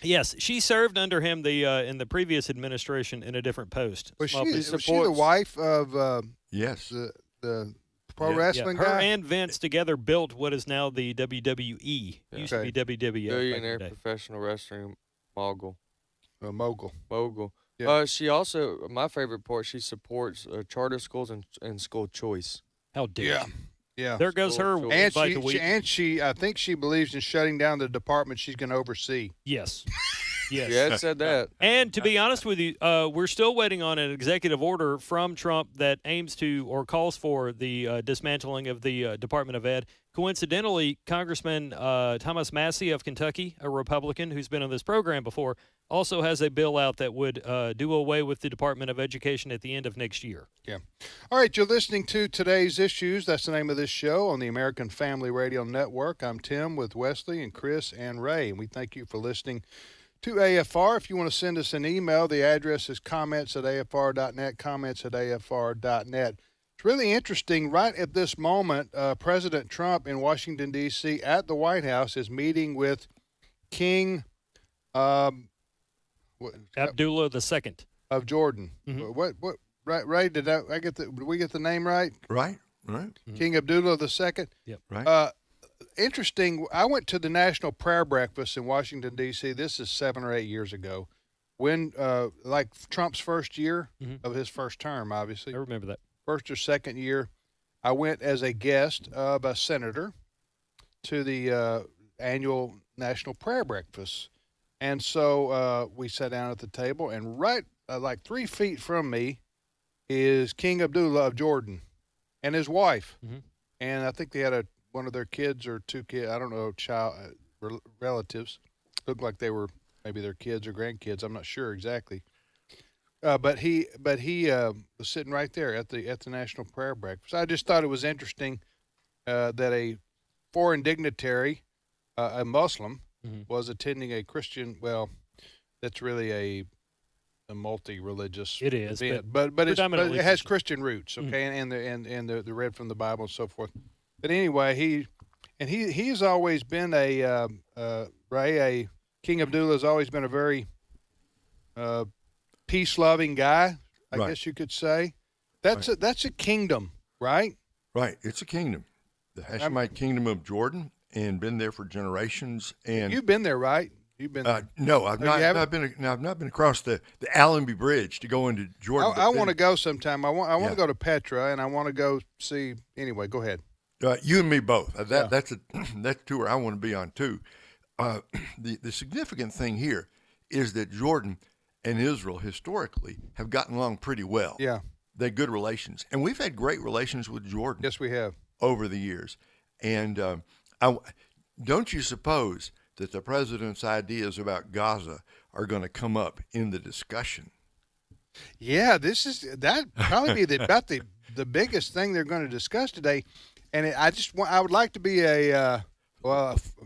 Yes, she served under him in the previous administration in a different post. Was she the wife of yes the pro wrestling guy? Her and Vince together built what is now the WWE. Used to be WWF. Billionaire professional wrestling mogul. Mogul. Yeah. She also, my favorite part, she supports charter schools and school choice. How dare you? Yeah. There goes her. And she, I think she believes in shutting down the department she's going to oversee. Yes. Yes. Yeah, it said that. And to be honest with you, we're still waiting on an executive order from Trump that aims to or calls for the dismantling of the Department of Ed. Of Coincidentally, Congressman Thomas Massey of Kentucky, a Republican who's been on this program before, also has a bill out that would do away with the Department of Education at the end of next year. Yeah. All right, you're listening to Today's Issues. That's the name of this show on the American Family Radio Network. I'm Tim with Wesley and Chris and Ray, and we thank you for listening to AFR. If you want to send us an email, the address is comments@afr.net, comments@afr.net. It's really interesting. Right at this moment, President Trump in Washington, D.C. at the White House is meeting with King Abdullah II of Jordan. What? Ray, did we get the name right? Right. King Abdullah II. Yep. Right. Interesting. I went to the National Prayer Breakfast in Washington, D.C. This is 7 or 8 years ago, when like Trump's first year of his first term, obviously. I remember that. First or second year, I went as a guest of a senator to the annual National Prayer Breakfast. And so we sat down at the table, and right like 3 feet from me is King Abdullah of Jordan and his wife. And I think they had one of their kids or 2 kids, I don't know, relatives. Looked like they were maybe their kids or grandkids. I'm not sure exactly. But he was sitting right there at the National Prayer Breakfast. I just thought it was interesting that a foreign dignitary, a Muslim, was attending a Christian. Well, that's really a multi-religious event, but it has Christian roots, okay, and the read from the Bible and so forth. But anyway, he's always been King Abdullah has always been a very peace-loving guy, I guess you could say. That's a kingdom, right? Right. It's a kingdom, the Hashemite kingdom of Jordan, and been there for generations. And you've been there, right? You've been there. No, I've not. I've not been across the Allenby Bridge to go into Jordan. I want to go sometime. I want to go to Petra, and I want to go see. Anyway, go ahead. You and me both. That's a tour I want to be on too. The significant thing here is that Jordan and Israel historically have gotten along pretty well. Yeah. They had good relations. And we've had great relations with Jordan. Yes, we have. Over the years. And don't you suppose that the president's ideas about Gaza are going to come up in the discussion? Yeah, that probably be about the biggest thing they're going to discuss today. And I would like to be a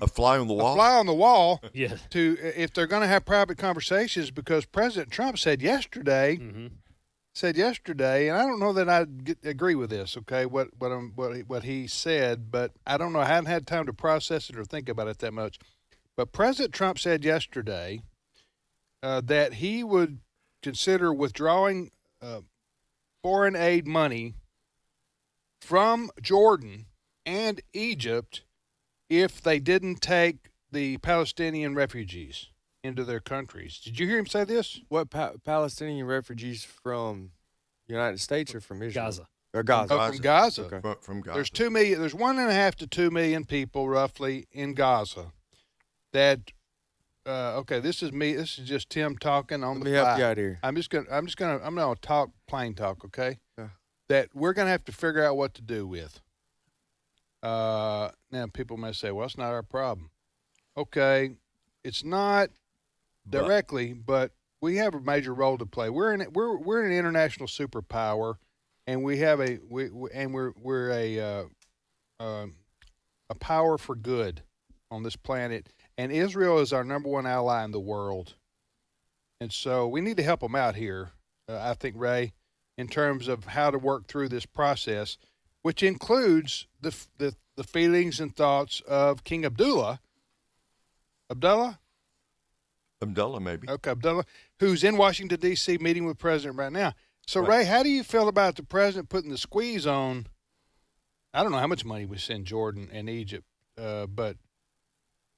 fly on the wall. A fly on the wall. Yeah. If they're going to have private conversations, because President Trump said yesterday, and I don't know that I agree with this. Okay, what he said, but I don't know. I haven't had time to process it or think about it that much. But President Trump said yesterday that he would consider withdrawing foreign aid money from Jordan and Egypt if they didn't take the Palestinian refugees into their countries. Did you hear him say this? What Palestinian refugees from the United States or from Israel? Gaza. Or Gaza. Oh, from Gaza. Okay. From Gaza. There's 2 million. There's 1.5 to 2 million people roughly in Gaza. That okay. This is me. This is just Tim talking on the fly. Let me help you out here. I'm gonna talk plain talk. Okay. Yeah. That we're gonna have to figure out what to do with. Now people may say, well, it's not our problem. Okay, it's not directly, but we have a major role to play. We're an international superpower, and we have we're a power for good on this planet. And Israel is our number one ally in the world, and so we need to help them out here. I think, Ray, in terms of how to work through this process, which includes the feelings and thoughts of King Abdullah. Abdullah, maybe. Okay, Abdullah, who's in Washington, D.C., meeting with the president right now. So, right. Ray, how do you feel about the president putting the squeeze on? I don't know how much money we send Jordan and Egypt, but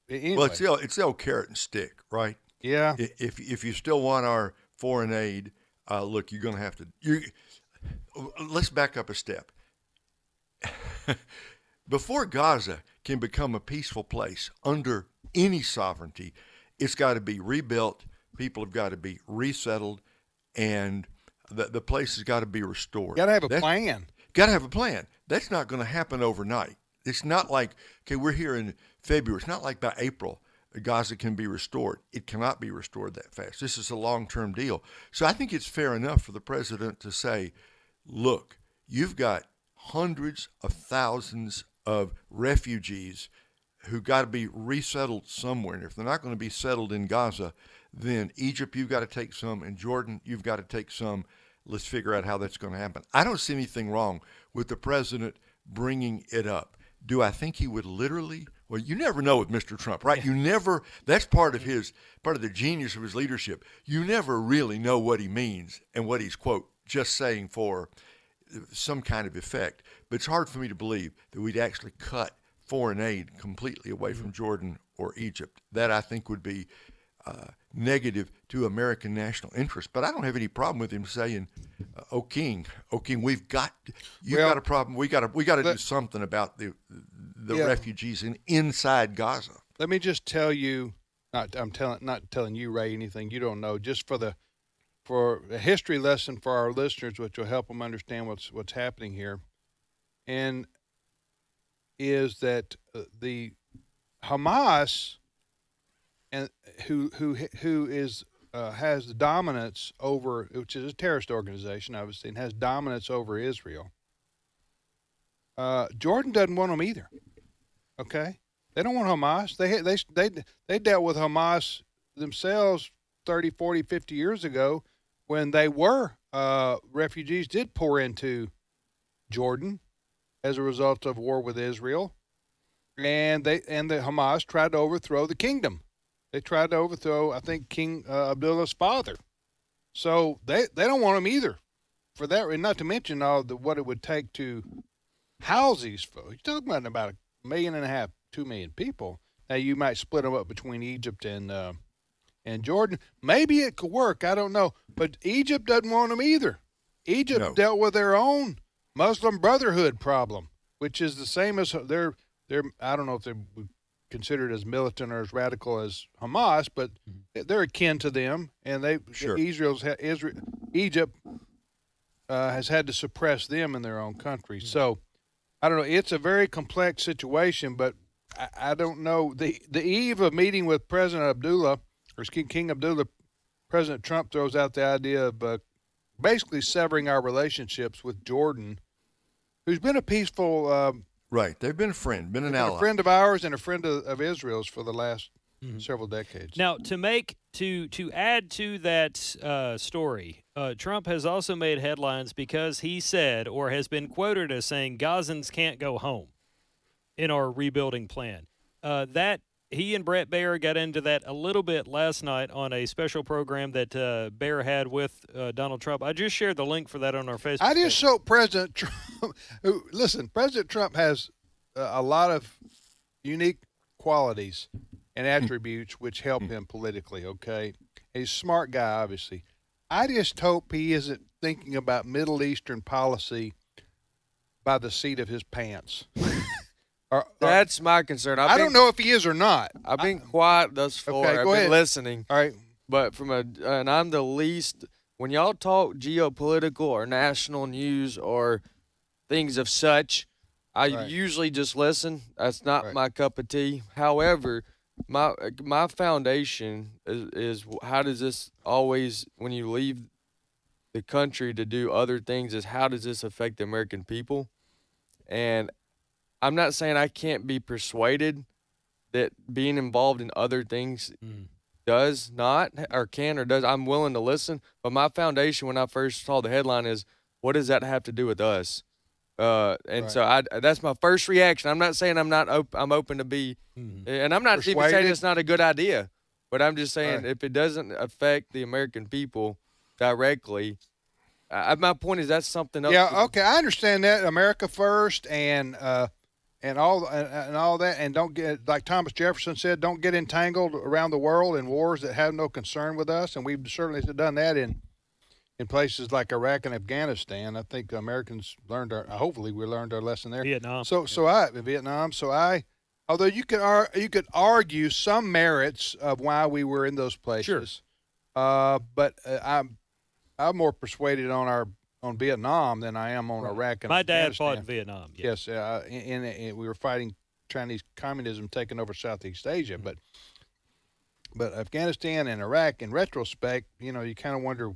anyway. Well, it's the old carrot and stick, right? Yeah. If you still want our foreign aid, look, you're going to have to. Let's back up a step. Before Gaza can become a peaceful place under any sovereignty, it's got to be rebuilt. People have got to be resettled, and the place has got to be restored. Got to have a plan. Got to have a plan. That's not going to happen overnight. It's not like, okay, we're here in February. It's not like by April Gaza can be restored. It cannot be restored that fast. This is a long-term deal. So I think it's fair enough for the president to say, look, you've got hundreds of thousands of refugees who got to be resettled somewhere. And if they're not going to be settled in Gaza, then Egypt, you've got to take some, and Jordan, you've got to take some. Let's figure out how that's going to happen. I don't see anything wrong with the president bringing it up. Do I think he would literally? Well, you never know with Mr. Trump, right? You never, that's part of the genius of his leadership. You never really know what he means and what he's, quote, just saying for some kind of effect. But it's hard for me to believe that we'd actually cut foreign aid completely away from Jordan or Egypt. That, I think, would be negative to American national interest. But I don't have any problem with him saying, "Oh King, you've got a problem. We got to do something about the refugees inside Gaza." Let me just tell you, not telling you, Ray, anything you don't know. Just for a history lesson for our listeners, which will help them understand what's happening here, and is that the Hamas and who is has the dominance over, which is a terrorist organization, obviously, and has dominance over Israel. Jordan doesn't want them either. Okay, they don't want Hamas. They dealt with Hamas themselves 30, 40, 50 years ago when they were refugees did pour into Jordan as a result of war with Israel, and the Hamas tried to overthrow the kingdom. They tried to overthrow, I think, King Abdullah's father. So they don't want them either. For that, and not to mention what it would take to house these folks. You're talking about 1.5 million, 2 million people. Now you might split them up between Egypt and Jordan. Maybe it could work. I don't know. But Egypt doesn't want them either. Egypt dealt with their own Muslim Brotherhood problem, which is the same as their. I don't know if they're considered as militant or as radical as Hamas, but they're akin to them. And Egypt has had to suppress them in their own country. So I don't know. It's a very complex situation, but I don't know. The eve of meeting with President Abdullah, or King Abdullah, President Trump throws out the idea of basically severing our relationships with Jordan, who's been a peaceful right. They've been a friend, been an ally. A friend of ours and a friend of Israel's for the last several decades. Now, to add to that story, Trump has also made headlines because he said, or has been quoted as saying, Gazans can't go home in our rebuilding plan. That he and Brett Baer got into that a little bit last night on a special program that Baer had with Donald Trump. I just shared the link for that on our Facebook page. I just show President Trump. Listen, President Trump has a lot of unique qualities and attributes which help him politically, okay? He's a smart guy, obviously. I just hope he isn't thinking about Middle Eastern policy by the seat of his pants. That's my concern. I don't know if he is or not. I've been quiet thus far. Okay, I've go been ahead. listening. All right. But and I'm the least, when y'all talk geopolitical or national news or things of such, I usually just listen. That's not my cup of tea. However, my foundation is how does this always, when you leave the country to do other things, is how does this affect the American people? And I'm not saying I can't be persuaded that being involved in other things does not, or can, or does. I'm willing to listen. But my foundation, when I first saw the headline, is what does that have to do with us? So that's my first reaction. I'm not saying I'm open to be, and I'm not persuaded. even saying it's not a good idea. But I'm just saying if it doesn't affect the American people directly, my point is that's something else. Yeah, okay, I understand that. America first, and all that, and don't get, like Thomas Jefferson said, don't get entangled around the world in wars that have no concern with us. And we've certainly done that in places like Iraq and Afghanistan. I think Americans hopefully we learned our lesson there. Vietnam. Although you could argue some merits of why we were in those places. Sure. But I'm more persuaded on on Vietnam than I am on Iraq and My dad Afghanistan. fought in Vietnam. Yes, and we were fighting Chinese communism taking over Southeast Asia, but Afghanistan and Iraq, in retrospect, you kind of wonder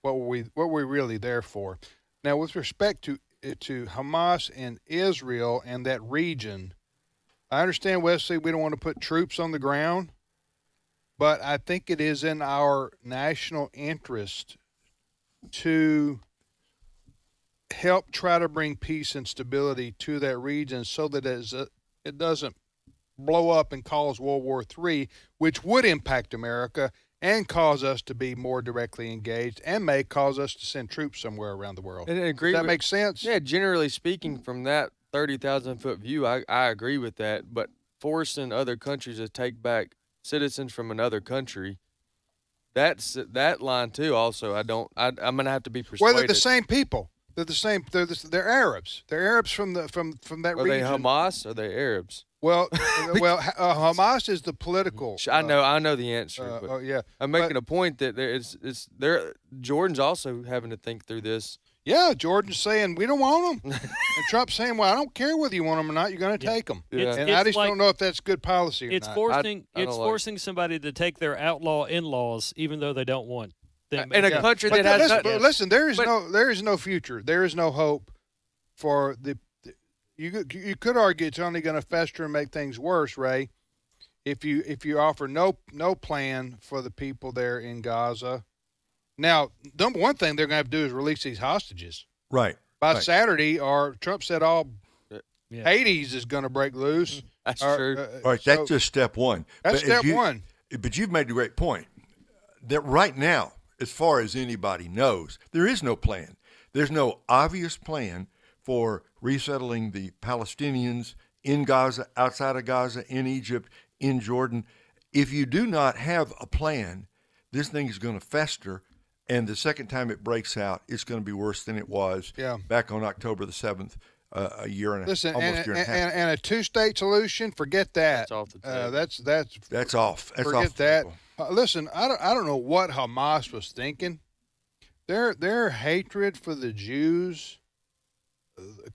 what were we really there for. Now, with respect to Hamas and Israel and that region, I understand, Wesley, we don't want to put troops on the ground, but I think it is in our national interest to help try to bring peace and stability to that region so that it doesn't blow up and cause World War III, which would impact America and cause us to be more directly engaged and may cause us to send troops somewhere around the world. Does that make sense? Yeah, generally speaking, from that 30,000-foot view, I agree with that. But forcing other countries to take back citizens from another country, that line too. Also, I'm going to have to be persuaded. Well, they're the same people. They're the same. They're Arabs. They're Arabs from that region. Are they Hamas? Or are they Arabs? Well, Hamas is the political. I know the answer. Yeah, I'm making a point that Jordan's also having to think through this. Yeah, Jordan's saying we don't want them, and Trump's saying, "Well, I don't care whether you want them or not. You're going to take them." Yeah. And I just don't know if that's good policy or It's not. forcing somebody to take their outlaw in-laws, even though they don't want them. In a country that has but listen, there is no future. There is no hope for the. You could argue it's only going to fester and make things worse, Ray, if you offer no plan for the people there in Gaza. Now, number one thing they're going to have to do is release these hostages. Right. By Saturday, or Trump said all Hades is going to break loose. That's true. All right, that's just step one. That's step one. But you've made a great point that right now, as far as anybody knows, there is no plan. There's no obvious plan for resettling the Palestinians in Gaza, outside of Gaza, in Egypt, in Jordan. If you do not have a plan, this thing is going to fester, and the second time it breaks out, it's going to be worse than it was back on October the 7th, a year and Listen, almost year and a half. And a two-state solution, forget that. That's off the table. That's off. That's forget off the that. table. Listen, I don't know what Hamas was thinking. Their hatred for the Jews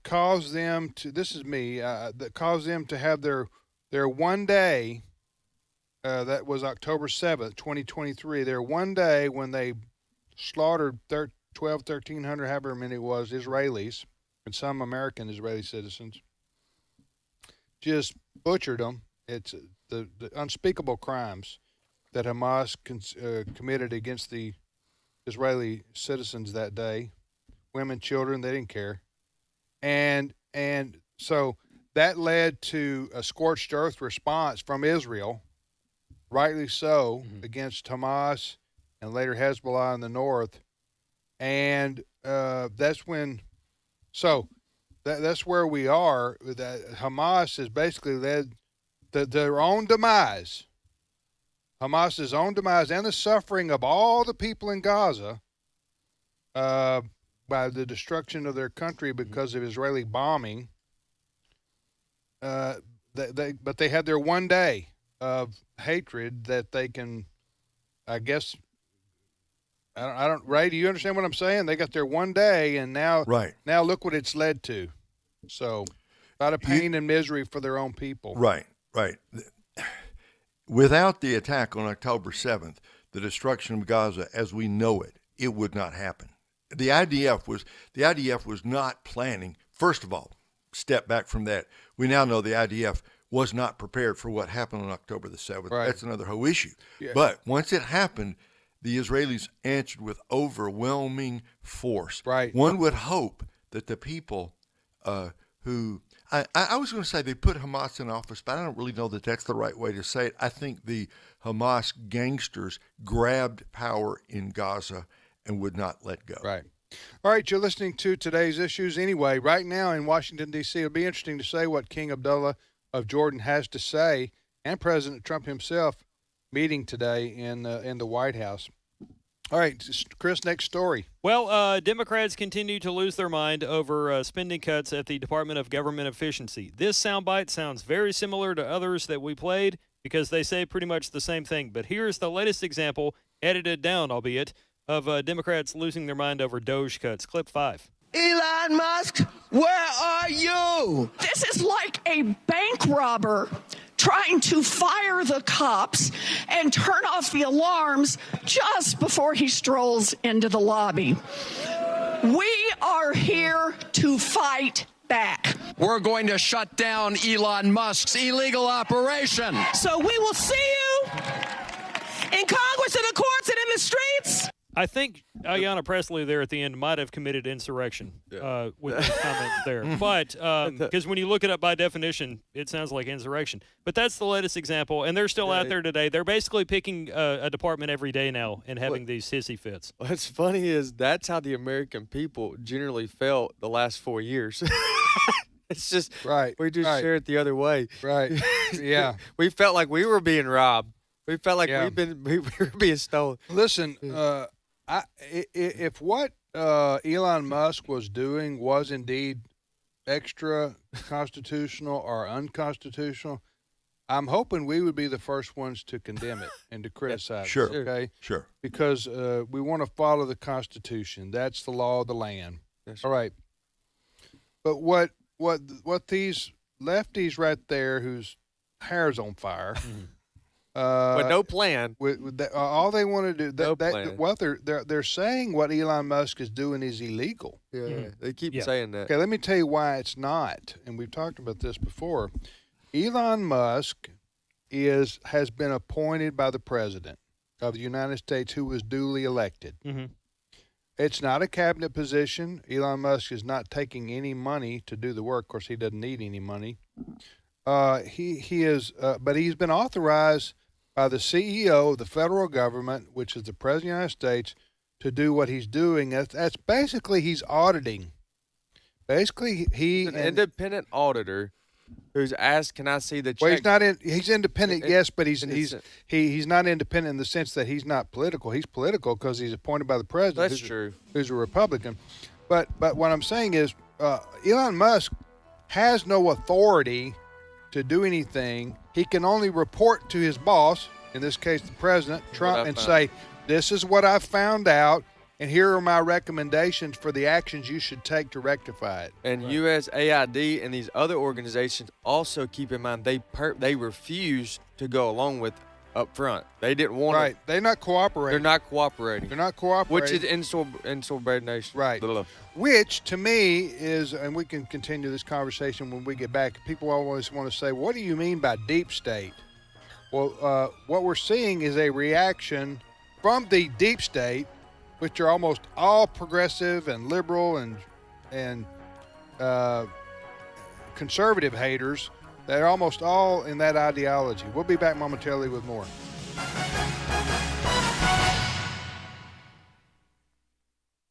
caused them to. This is me. That caused them to have their one day. That was October 7th, 2023. Their one day when they slaughtered 1,300, however many it was, Israelis and some American Israeli citizens. Just butchered them. It's the unspeakable crimes that Hamas committed against the Israeli citizens that day. Women, children, they didn't care. And so that led to a scorched earth response from Israel, rightly so, against Hamas and later Hezbollah in the north. And that's when, so that's where we are. That Hamas has basically led their own demise. Hamas's own demise and the suffering of all the people in Gaza by the destruction of their country because of Israeli bombing. But they had their one day of hatred that they can, I guess. I don't. Ray, do you understand what I'm saying? They got their one day, and now look what it's led to. So, a lot of pain and misery for their own people. Right. Without the attack on October 7th, the destruction of Gaza as we know it, it would not happen. The IDF was not planning. First of all, step back from that. We now know the IDF was not prepared for what happened on October the 7th. Right. That's another whole issue. Yeah. But once it happened, the Israelis answered with overwhelming force. Right. One would hope that the people who I was going to say they put Hamas in office, but I don't really know that that's the right way to say it. I think the Hamas gangsters grabbed power in Gaza and would not let go. Right. All right, you're listening to Today's Issues. Anyway, right now in Washington, D.C., it'll be interesting to say what King Abdullah of Jordan has to say, and President Trump himself meeting today in the White House. All right, Chris, next story. Well, Democrats continue to lose their mind over spending cuts at the Department of Government Efficiency. This soundbite sounds very similar to others that we played because they say pretty much the same thing. But here's the latest example, edited down, albeit, of Democrats losing their mind over Doge cuts. Clip 5. Elon Musk, where are you? This is like a bank robber trying to fire the cops and turn off the alarms just before he strolls into the lobby. We are here to fight back. We're going to shut down Elon Musk's illegal operation. So we will see you in Congress, in the courts, and in the streets. I think Ayanna Pressley there at the end might have committed insurrection with his comments there. But because when you look it up by definition, it sounds like insurrection. But that's the latest example, and they're still out there today. They're basically picking a department every day now and having these hissy fits. What's funny is that's how the American people generally felt the last 4 years. It's just we just share it the other way. Right. Yeah. We felt like we were being robbed. We felt like we were being stolen. Listen, if what Elon Musk was doing was indeed extra constitutional or unconstitutional, I'm hoping we would be the first ones to condemn it and to criticize Sure. it. Okay. Sure. Because we want to follow the Constitution. That's the law of the land. All right. But what these lefties right there, whose hair's on fire. But no plan. All they want to do, plan. well, they're saying what Elon Musk is doing is illegal. Yeah, they keep saying that. Okay, let me tell you why it's not. And we've talked about this before. Elon Musk has been appointed by the president of the United States, who was duly elected. Mm-hmm. It's not a cabinet position. Elon Musk is not taking any money to do the work. Of course, he doesn't need any money. He is, but he's been authorized by the CEO of the federal government, which is the President of the United States, to do what he's doing. That's basically he's auditing. Basically, he's an independent auditor who's asked, "Can I see the check?" Well, he's independent, yes, but he's not independent in the sense that he's not political. He's political because he's appointed by the president. That's true. Who's a Republican. But what I'm saying is, Elon Musk has no authority to do anything. He can only report to his boss, in this case the president, Trump, and say, this is what I found out, and here are my recommendations for the actions you should take to rectify it. And USAID and these other organizations also, keep in mind, they refuse to go along with up front. They didn't want Right. They're not cooperating. They're not cooperating. They're not cooperating. Which is insubordination. Right. Which, to me, is, and we can continue this conversation when we get back, people always want to say, what do you mean by deep state? Well, what we're seeing is a reaction from the deep state, which are almost all progressive and liberal and conservative haters. They're almost all in that ideology. We'll be back momentarily with more.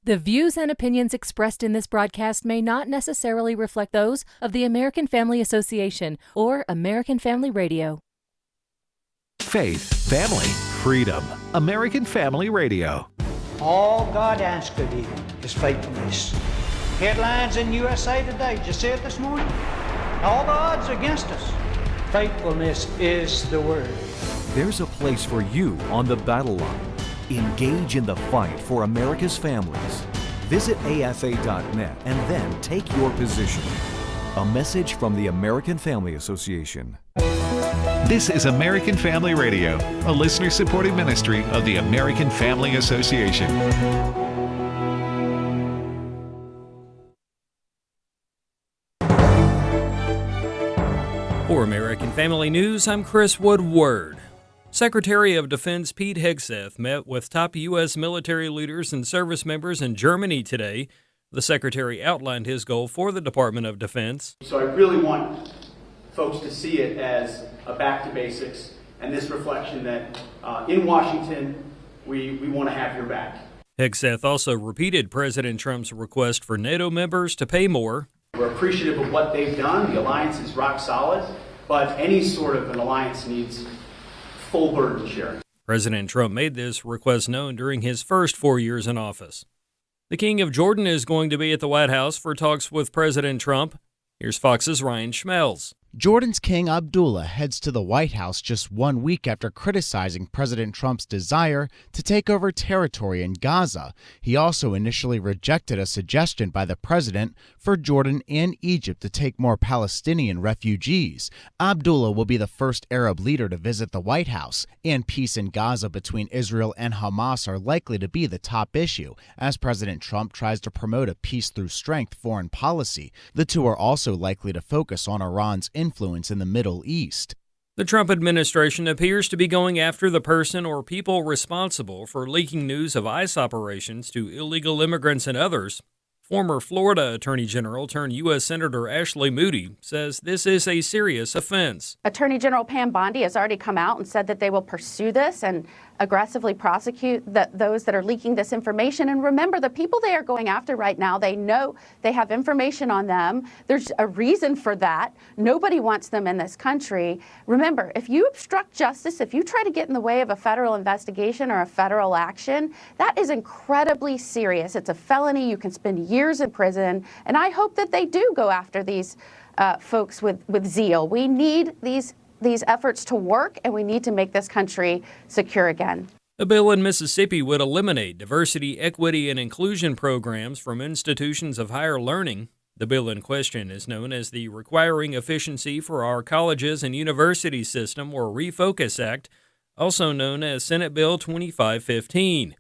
The views and opinions expressed in this broadcast may not necessarily reflect those of the American Family Association or American Family Radio. Faith, family, freedom. American Family Radio. All God asks of you is faithfulness. Headlines in USA Today, did you see it this morning? All the odds are against us. Faithfulness is the word. There's a place for you on the battle line. Engage in the fight for America's families. Visit afa.net and then take your position. A message from the American Family Association. This is American Family Radio, a listener-supported ministry of the American Family Association. For American Family News, I'm Chris Woodward. Secretary of Defense Pete Hegseth met with top U.S. military leaders and service members in Germany today. The Secretary outlined his goal for the Department of Defense. So I really want folks to see it as a back to basics and this reflection that in Washington, we want to have your back. Hegseth also repeated President Trump's request for NATO members to pay more. We're appreciative of what they've done. The alliance is rock solid, but any sort of an alliance needs full burden sharing. President Trump made this request known during his first 4 years in office. The King of Jordan is going to be at the White House for talks with President Trump. Here's Fox's Ryan Schmelz. Jordan's King Abdullah heads to the White House just 1 week after criticizing President Trump's desire to take over territory in Gaza. He also initially rejected a suggestion by the president for Jordan and Egypt to take more Palestinian refugees. Abdullah will be the first Arab leader to visit the White House, and peace in Gaza between Israel and Hamas are likely to be the top issue as President Trump tries to promote a peace through strength foreign policy. The two are also likely to focus on Iran's influence in the Middle East. The Trump administration appears to be going after the person or people responsible for leaking news of ICE operations to illegal immigrants and others. Former Florida Attorney General turned U.S. Senator Ashley Moody says this is a serious offense. Attorney General Pam Bondi has already come out and said that they will pursue this and aggressively prosecute those that are leaking this information. And remember, the people they are going after right now, they know they have information on them. There's a reason for that. Nobody wants them in this country. Remember, if you obstruct justice, if you try to get in the way of a federal investigation or a federal action, that is incredibly serious. It's a felony. You can spend years in prison. And I hope that they do go after these folks with zeal. We need these efforts to work, and we need to make this country secure again. A bill in Mississippi would eliminate diversity, equity, and inclusion programs from institutions of higher learning. The bill in question is known as the Requiring Efficiency for Our Colleges and Universities System, or Refocus Act, also known as Senate Bill 2515.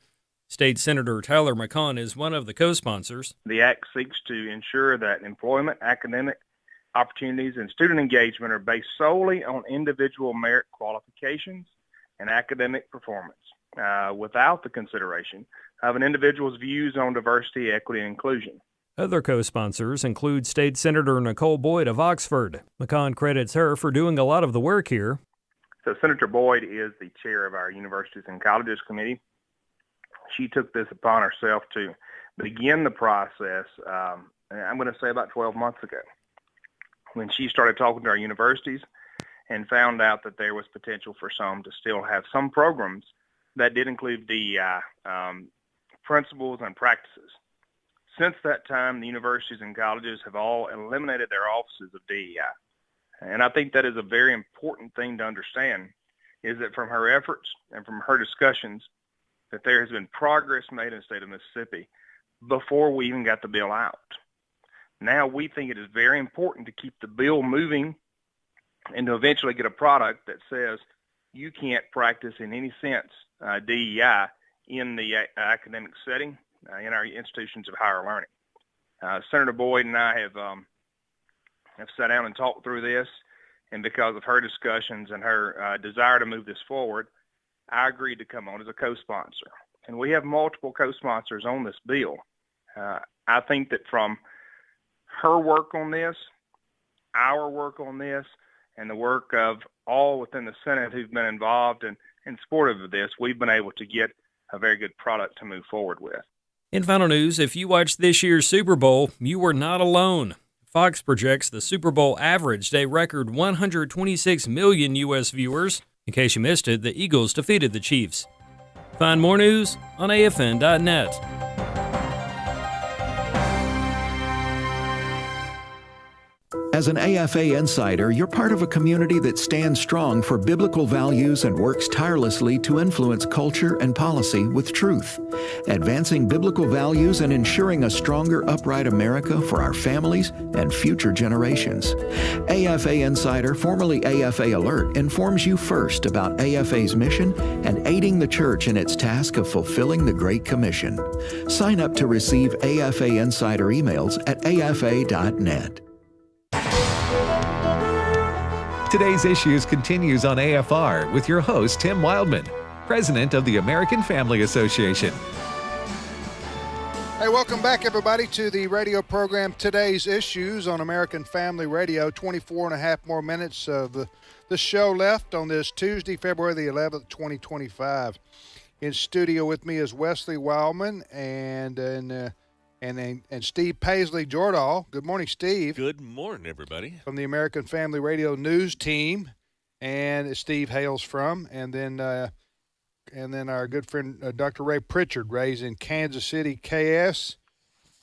State Senator Tyler McConn is one of the co-sponsors. The act seeks to ensure that employment, academic opportunities, and student engagement are based solely on individual merit qualifications and academic performance, without the consideration of an individual's views on diversity, equity, and inclusion. Other co-sponsors include State Senator Nicole Boyd of Oxford. McConn credits her for doing a lot of the work here. So Senator Boyd is the chair of our Universities and Colleges Committee. She took this upon herself to begin the process, I'm going to say about 12 months ago, when she started talking to our universities and found out that there was potential for some to still have some programs that did include DEI principles and practices. Since that time, the universities and colleges have all eliminated their offices of DEI. And I think that is a very important thing to understand, is that from her efforts and from her discussions, that there has been progress made in the state of Mississippi before we even got the bill out. Now we think it is very important to keep the bill moving and to eventually get a product that says you can't practice in any sense DEI in the academic setting in our institutions of higher learning. Senator Boyd and I have sat down and talked through this, and because of her discussions and her desire to move this forward, I agreed to come on as a co-sponsor. And we have multiple co-sponsors on this bill. I think that from her work on this, our work on this, and the work of all within the Senate who've been involved and supportive of this, we've been able to get a very good product to move forward with. In final news, if you watched this year's Super Bowl, you were not alone. Fox projects the Super Bowl averaged a record 126 million U.S. viewers. In case you missed it, the Eagles defeated the Chiefs. Find more news on afn.net. As an AFA insider, you're part of a community that stands strong for biblical values and works tirelessly to influence culture and policy with truth, advancing biblical values and ensuring a stronger, upright America for our families and future generations. AFA Insider, formerly AFA Alert, informs you first about AFA's mission and aiding the church in its task of fulfilling the Great Commission. Sign up to receive AFA Insider emails at afa.net. Today's Issues continues on AFR with your host, Tim Wildman, President of the American Family Association. Hey, welcome back, everybody, to the radio program Today's Issues on American Family Radio. 24 and a half more minutes of the show left on this Tuesday, February the 11th, 2025. In studio with me is Wesley Wildman and Steve Paisley Jordahl. Good morning, Steve. Good morning, everybody. From the American Family Radio News Team, and Steve hails from, and then our good friend Dr. Ray Pritchard. Ray's in Kansas City, KS,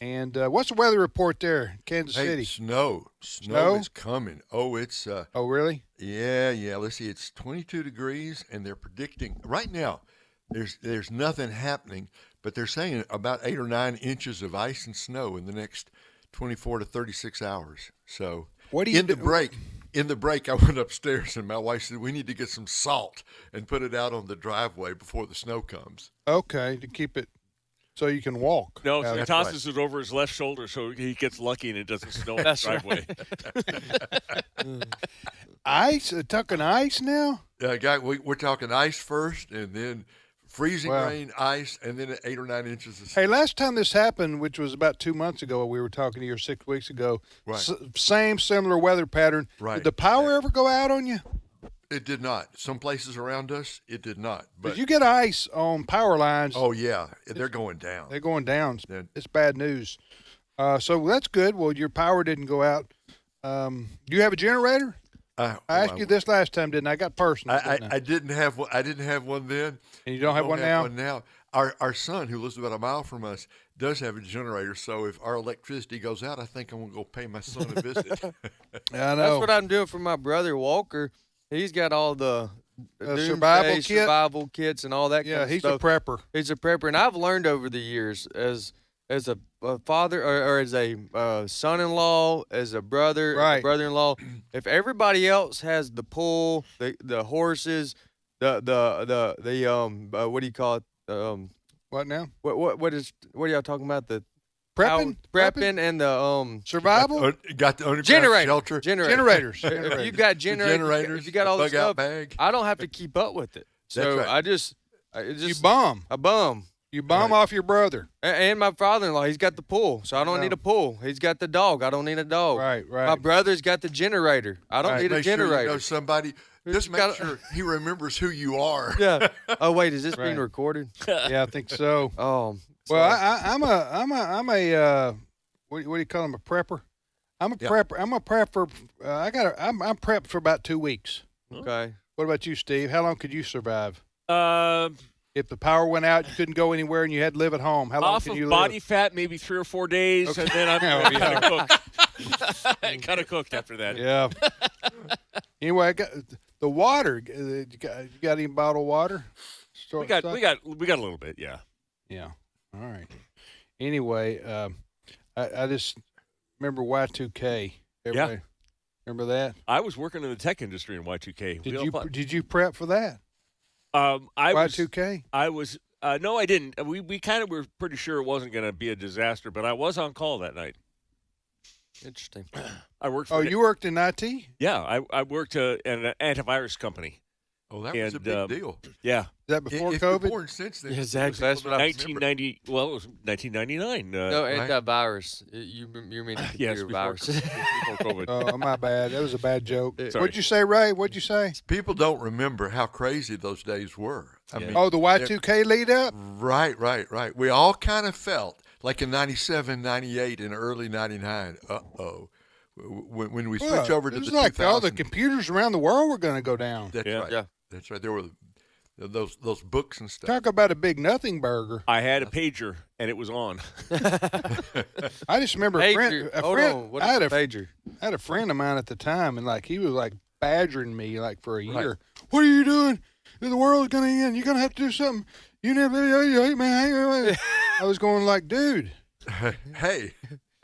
And what's the weather report there, Kansas City? Snow is coming. Oh, it's. Oh, really? Yeah. Let's see. It's 22 degrees, and they're predicting right now. There's nothing happening, but they're saying about 8 or 9 inches of ice and snow in the next 24 to 36 hours. So what do you in the break, I went upstairs, and my wife said we need to get some salt and put it out on the driveway before the snow comes. Okay, to keep it so you can walk. No, so he tosses it over his left shoulder so he gets lucky and it doesn't snow on the driveway. Ice? Talking ice now? Yeah, we're talking ice first, and then freezing rain, ice, and then 8 or 9 inches of snow. Hey, last time this happened, which was about 2 months ago, we were talking to you, or 6 weeks ago, similar weather pattern. Right. Did the power ever go out on you? It did not. Some places around us, it did not. But you get ice on power lines. Oh, yeah. They're going down. They're going down. It's bad news. So that's good. Well, your power didn't go out. Do you have a generator? I asked you this last time, didn't I? I got personal. I didn't have one. I didn't have one then. And you don't have one now? Our son, who lives about a mile from us, does have a generator. So if our electricity goes out, I think I'm going to go pay my son a visit. I know. That's what I'm doing for my brother Walker. He's got all the survival kits and all that kind of stuff. Yeah, he's a prepper. He's a prepper. And I've learned over the years as a father or as a son-in-law, as a brother, a brother-in-law, if everybody else has the pull, the horses, the what do you call it? What now? What are y'all talking about? The prepping and the survival. Got the underground shelter. Generators. If you got generators, if you got all this stuff, bag. I don't have to keep up with it. So right. I just you bum. I bum. You bum off your brother. And my father-in-law, he's got the pool, so I don't need a pool. He's got the dog. I don't need a dog. Right. My brother's got the generator. I don't need a generator. Sure you know somebody. Just make sure he remembers who you are. Yeah. Oh wait, is this being recorded? Yeah, I think so. Oh. Well, I'm a what do you call him? A prepper. I'm a prepper. I'm a prepper. I'm prepped for about 2 weeks. Okay. What about you, Steve? How long could you survive? If the power went out, you couldn't go anywhere, and you had to live at home. How long can you live? Off of body fat, maybe 3 or 4 days, and then I'm kind of cooked. kind of cooked after that. Yeah. Anyway, I got the water. You got any bottled water? We got a little bit. Yeah. Yeah. All right. Anyway, I just remember Y2K. Everybody, remember that? I was working in the tech industry in Y2K. Did you prep for that? Y2K? I was no, I didn't. We kind of were pretty sure it wasn't going to be a disaster, but I was on call that night. Interesting. I worked. You worked in IT? Yeah, I worked at an antivirus company. Oh, that was a big deal. Yeah. Is that before if COVID? You're born since then. Exactly. That's what I 1990. Well, it was 1999. No, antivirus. You mean computer virus? Before COVID. Oh, my bad. That was a bad joke. Sorry. What'd you say, Ray? What'd you say? People don't remember how crazy those days were. I mean, the Y2K lead up? Right. We all kind of felt like in 97, 98, and early 99. When we switch over to the 2000s. It was like all the computers around the world were going to go down. That's right. Yeah. That's right. There were those books and stuff. Talk about a big nothing burger. I had a pager, and it was on. I just remember a friend. What is a pager? I had a friend of mine at the time, and he was badgering me for a year. What are you doing? The world's going to end. You're going to have to do something. You never, man. I was going dude. Hey.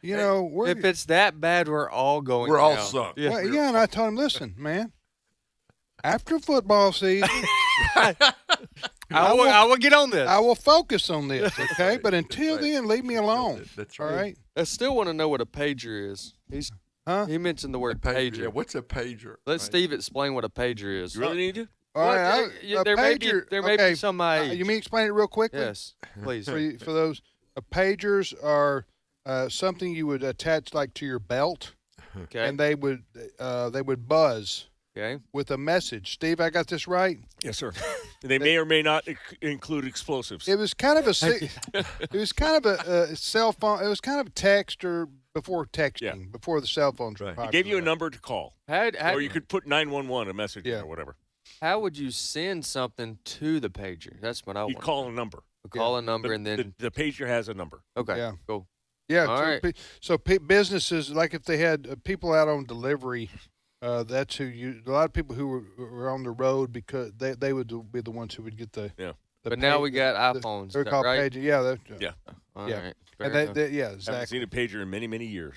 If it's that bad, we're all going. We're down. all sunk. Yeah. Well, and I told him, listen, man. After football season, I will get on this. I will focus on this, okay? But until then, leave me alone. That's right. All right. I still want to know what a pager is. He mentioned the word pager. Yeah, what's a pager? Let Steve explain what a pager is. You really need to? All right. There may be some age. You mean explain it real quickly? Yes, please. For those, pagers are something you would attach to your belt, okay, and they would buzz. Okay. With a message. Steve, I got this right? Yes, sir. They may or may not include explosives. It was kind of a cell phone. It was kind of text or before texting, before the cell phones. Right. It gave you a number to call. Or you could put 911, a message or whatever. How would you send something to the pager? That's what I want. You call a number. Call a number and then the pager has a number. Okay. Yeah. Cool. Yeah. All right. So businesses, like if they had people out on delivery, that's who a lot of people who were on the road because they would be the ones who would get the. Yeah. But now we got iPhones. They're is that called right? pager. Yeah. Yeah. All Yeah. right. And Fair enough. yeah, Haven't exactly. seen a pager in many, many years.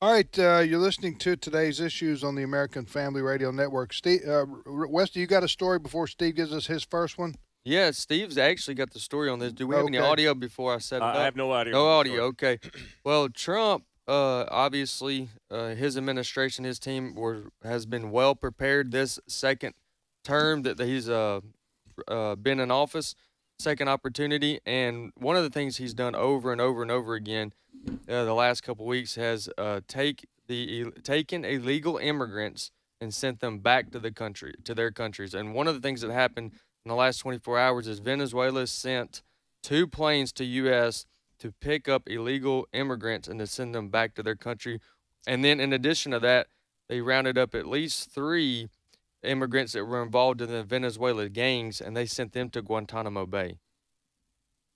All right, you're listening to today's issues on the American Family Radio Network. Steve, Westy, you got a story before Steve gives us his first one? Yeah, Steve's actually got the story on this. Do we have any Okay. audio before I set it up? I have no audio. No audio. Okay. Well, Trump, obviously, his administration, his team has been well prepared this second term that he's been in office, second opportunity, and one of the things he's done over and over and over again the last couple of weeks has taken illegal immigrants and sent them back to their countries. And one of the things that happened in the last 24 hours is Venezuela sent 2 planes to U.S. to pick up illegal immigrants and to send them back to their country. And then in addition to that, they rounded up at least 3 immigrants that were involved in the Venezuela gangs, and they sent them to Guantanamo Bay.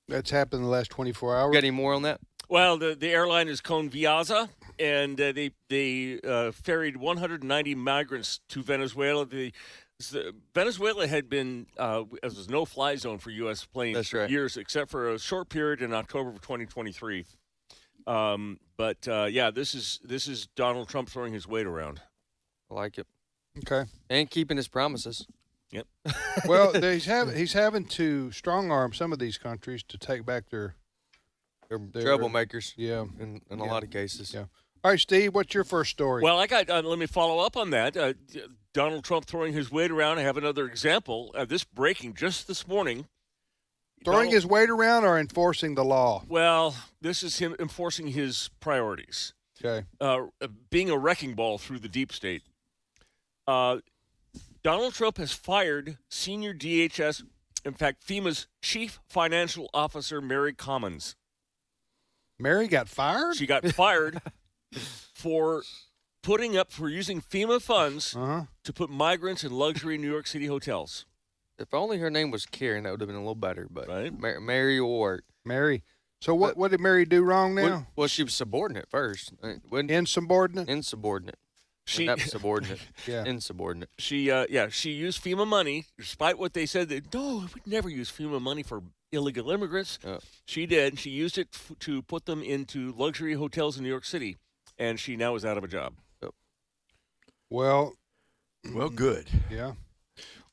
That's happened in the last 24 hours? Got any more on that? Well, the airline is Conviasa, and they ferried 190 migrants to Venezuela. Venezuela had been as a no-fly zone for U.S. planes for years, except for a short period in October of 2023. Yeah, this is Donald Trump throwing his weight around. I like it. Okay. And keeping his promises. Yep. Well, he's having to strong-arm some of these countries to take back their troublemakers. Yeah. In a lot of cases. Yeah. All right, Steve, what's your first story? Well, I got. Let me follow up on that. Donald Trump throwing his weight around. I have another example. This breaking just this morning. Throwing his weight around or enforcing the law? Well, this is him enforcing his priorities. Okay. Being a wrecking ball through the deep state. Donald Trump has fired senior DHS, in fact, FEMA's chief financial officer, Mary Commons. Mary got fired? She got fired for using FEMA funds to put migrants in luxury New York City hotels. If only her name was Karen, that would have been a little better. But right? Mary Ward. Mary. So what did Mary do wrong now? Well, she was subordinate first. Insubordinate? Insubordinate. Not subordinate. Yeah. Insubordinate. She used FEMA money, despite what they said that, no, we'd never use FEMA money for illegal immigrants. She did. She used it to put them into luxury hotels in New York City, and she now is out of a job. Well, good. Yeah.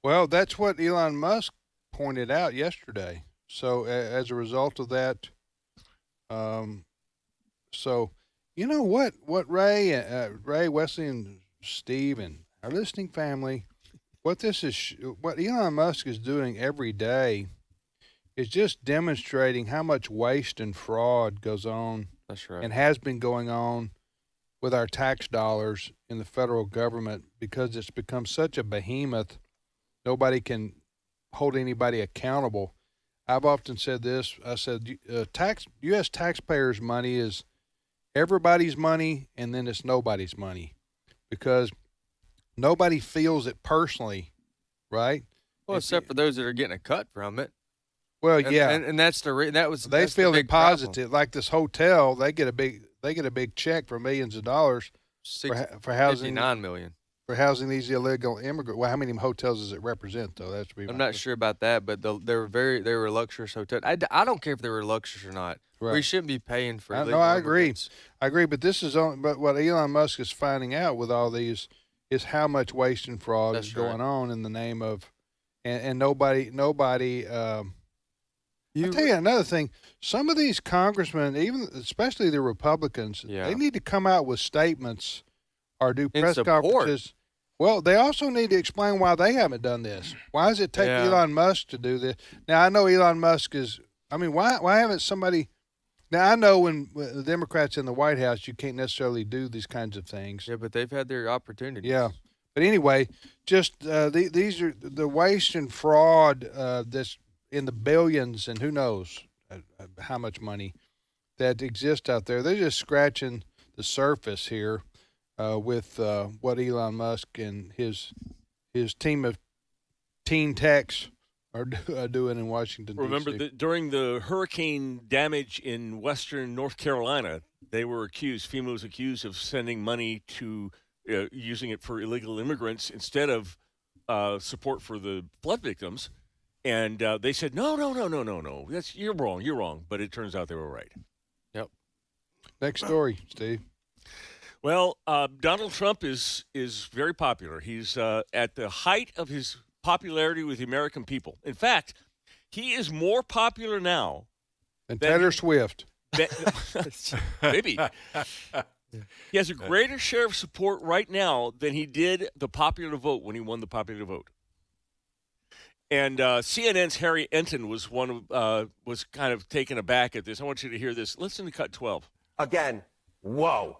Well, that's what Elon Musk pointed out yesterday. So as a result of that, you know what Ray, Wesley, and Steve, and our listening family, what Elon Musk is doing every day is just demonstrating how much waste and fraud goes on. That's right. And has been going on with our tax dollars in the federal government because it's become such a behemoth. Nobody can hold anybody accountable. I've often said this. I said, U.S. taxpayers' money is everybody's money, and then it's nobody's money because nobody feels it personally, right? Well, except for those that are getting a cut from it. Well, and, yeah, and that's they feel it positive. Like this hotel, they get a big check for millions of dollars for housing $59 million for housing these illegal immigrants. Well, how many hotels does it represent, though? That's I'm not sure about that, but they were luxurious hotels. I don't care if they were luxurious or not. Right. We shouldn't be paying for. No, I agree. But this is but what Elon Musk is finding out with all these is how much waste and fraud is going on in the name of, and nobody. I'll tell you another thing. Some of these congressmen, especially the Republicans, they need to come out with statements or do press conferences. Well, they also need to explain why they haven't done this. Why does it take Elon Musk to do this? Now, I know Elon Musk is. I mean, why haven't somebody? Now, I know when the Democrats in the White House, you can't necessarily do these kinds of things. Yeah, but they've had their opportunities. Yeah. But anyway, just these are the waste and fraud that's in the billions and who knows how much money that exists out there. They're just scratching the surface here with what Elon Musk and his team of teen techs are doing in Washington, Remember, D.C. during the hurricane damage in western North Carolina, FEMA was accused of sending money to, using it for illegal immigrants instead of support for the flood victims. And they said, no. You're wrong. But it turns out they were right. Yep. Next story, Steve. Well, Donald Trump is very popular. He's at the height of his popularity with the American people. In fact, he is more popular now than Taylor Swift. Maybe. He has a greater share of support right now than he did the popular vote when he won the popular vote. And CNN's Harry Enton was was kind of taken aback at this. I want you to hear this. Listen to cut 12. Again, whoa.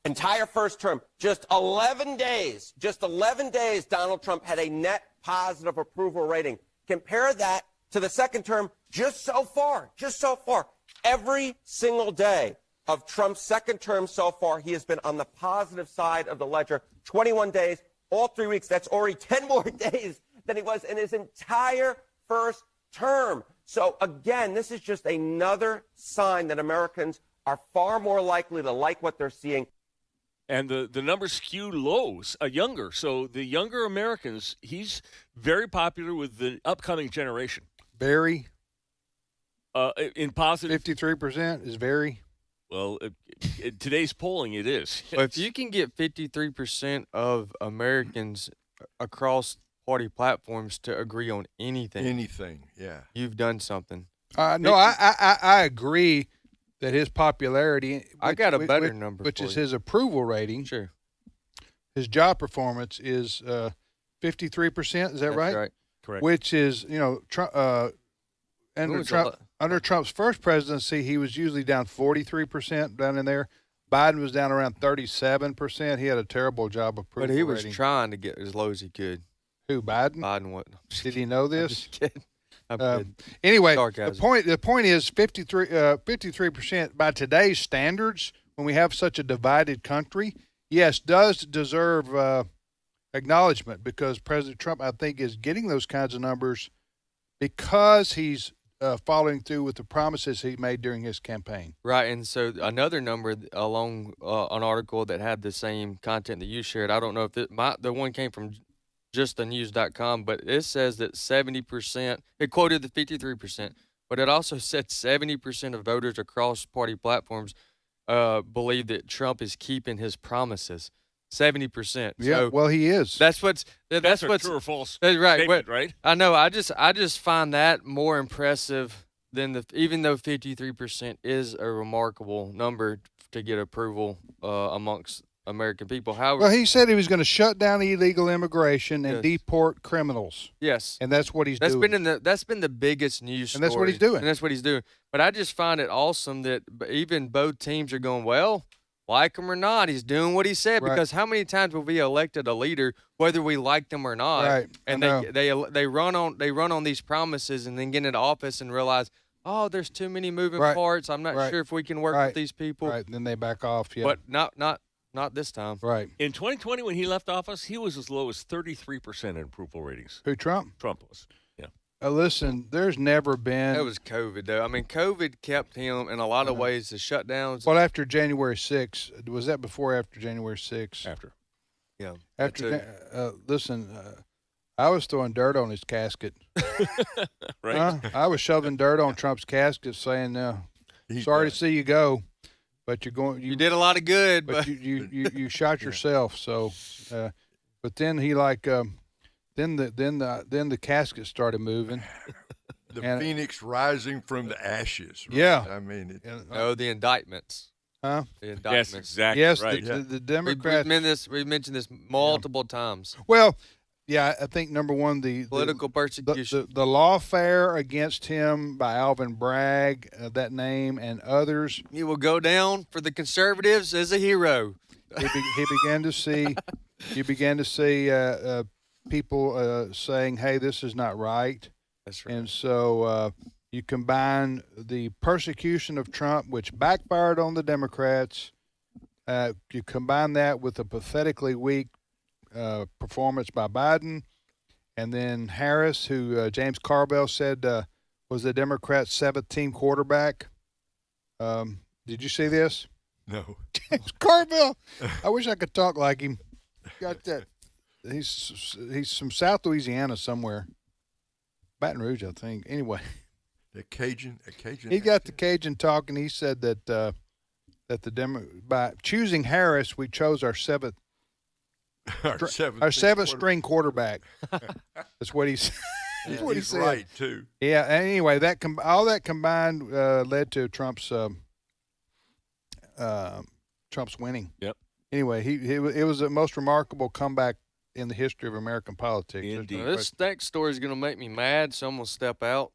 Entire first term, just 11 days, Donald Trump had a net positive approval rating. Compare that to the second term, just so far, every single day of Trump's second term so far, he has been on the positive side of the ledger. 21 days, all 3 weeks, that's already 10 more days than he was in his entire first term. So again, this is just another sign that Americans are far more likely to like what they're seeing. And the numbers skew lows, younger. So the younger Americans, he's very popular with the upcoming generation. Very? In positive. 53% is very? Well, in today's polling, it is. Well, if you can get 53% of Americans across party platforms to agree on anything, yeah, you've done something. No, I agree that his popularity, I got a better number, which for is you. his approval rating. Sure. His job performance is 53%. Is that right? That's right. Correct. Which is, under Trump's first presidency, he was usually down 43% down in there. Biden was down around 37%. He had a terrible job approval But he was rating. trying to get as low as he could. Who, Biden? Biden wasn't. Did he know this? Just kidding. I'm kidding. Anyway, Sarcasm. the point is 53% by today's standards, when we have such a divided country, yes, does deserve acknowledgement, because President Trump, I think, is getting those kinds of numbers because he's following through with the promises he made during his campaign. Right, and so another number along an article that had the same content that you shared. I don't know if the one came from justthenews.com, but it says that 70%, it quoted the 53%, but it also said 70% of voters across party platforms believe that Trump is keeping his promises. 70%. Yeah, so well, he is. That's what's true or false right. statement, right? I know. I just find that more impressive than even though 53% is a remarkable number to get approval amongst American people. However, Well, he said he was going to shut down illegal immigration and deport criminals. Yes, and that's what he's that's doing. That's been the biggest news story. And that's what he's doing. And that's what he's doing. But I just find it awesome that even both teams are going, well, like him or not, he's doing what he said. Right. Because how many times have we elected a leader, whether we like them or not, Right. and I they run on these promises and then get into office and realize, oh, there's too many moving Right. parts. I'm not Right. sure if we can work Right. with these people. Right, and then they back off. Yeah, But not this time. right. In 2020, when he left office, he was as low as 33% in approval ratings. Who, Trump? Trump was. Yeah. Listen, there's never been. That was COVID, though. I mean, COVID kept him in a lot of ways. The shutdowns. Well, after January 6th, was that before or after January 6th? After. Yeah. After. Listen, I was throwing dirt on his casket. Right. I was shoving dirt on Trump's casket, saying, "Sorry to see you go, but you're going. You did a lot of good, but you shot yourself." So, but then he then the casket started moving. The phoenix rising from the ashes. Right? Yeah. I mean, the indictments. Huh? The indictments. Yes, exactly. Yes, right. the Democrats. We've mentioned this multiple times. Well, yeah, I think number one, the Political persecution. the lawfare against him by Alvin Bragg, that name, and others. He will go down for the conservatives as a hero. He began to see. You began to see people saying, "Hey, this is not right." That's right. And so you combine the persecution of Trump, which backfired on the Democrats. You combine that with a pathetically weak performance by Biden, And then Harris, who James Carville said was the Democrats' 7th-team quarterback. Did you see this? No. James Carville. I wish I could talk like him. Got that. He's from South Louisiana somewhere. Baton Rouge, I think. Anyway. A Cajun. He got the Cajun talk, and he said that by choosing Harris, we chose our seventh string quarterback. That's what he said. That's what he said. Right too. Yeah. Anyway, all that combined led to Trump's winning. Yep. Anyway, it was the most remarkable comeback in the history of American politics. Indeed. Now, this next story is going to make me mad, so I'm going to step out.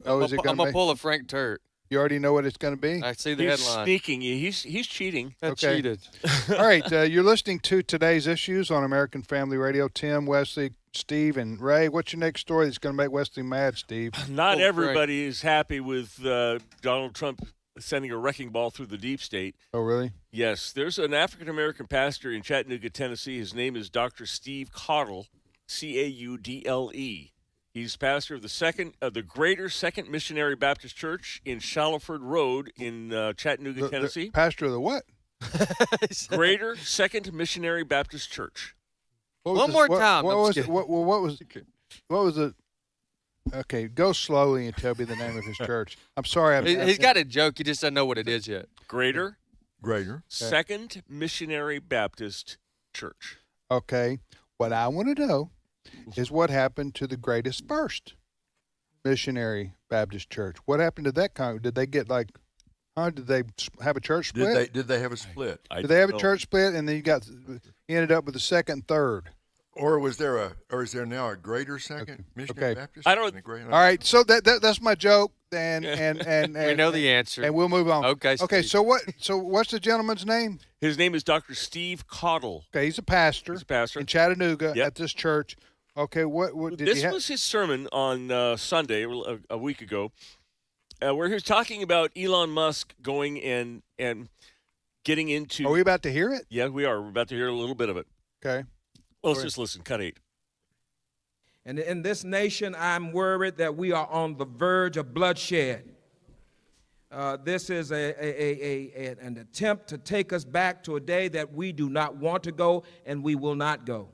Oh, is it going to I'm going to pull a Frank Turk. You already know what it's going to be? I see the He's headline. Sneaking you. He's cheating. I cheated. All right. You're listening to Today's Issues on American Family Radio. Tim, Wesley, Steve, and Ray. What's your next story that's going to make Wesley mad, Steve? Not everybody is happy with Donald Trump sending a wrecking ball through the deep state. Oh, really? Yes. There's an African-American pastor in Chattanooga, Tennessee. His name is Dr. Steve Caudle, Caudle. He's pastor of the Greater Second Missionary Baptist Church in Shallowford Road in Chattanooga, Tennessee. Pastor of the what? Greater Second Missionary Baptist Church. One more time. What was it? Okay, go slowly and tell me the name of his church. I'm sorry. He's got a joke. He just doesn't know what it is yet. Greater Okay. Second Missionary Baptist Church. Okay. What I want to know is what happened to the Greatest First Missionary Baptist Church. What happened to that Did they get did they have a church split? Did they have a split? Did they have a church split and then you ended up with the second and third? Or is there now a Greater Second Missionary Baptist? I don't. All right, so that's my joke, and we know the answer, and we'll move on. Okay. Okay. So what's the gentleman's name? His name is Dr. Steve Caudle. Okay, he's a pastor. In Chattanooga at this church. Okay, what did this was his sermon on Sunday, a week ago, where he was talking about Elon Musk going and getting into. Are we about to hear it? Yeah, we are. We're about to hear a little bit of it. Okay. Well, let's just listen. Cut 8. And in this nation, I'm worried that we are on the verge of bloodshed. This is an attempt to take us back to a day that we do not want to go and we will not go.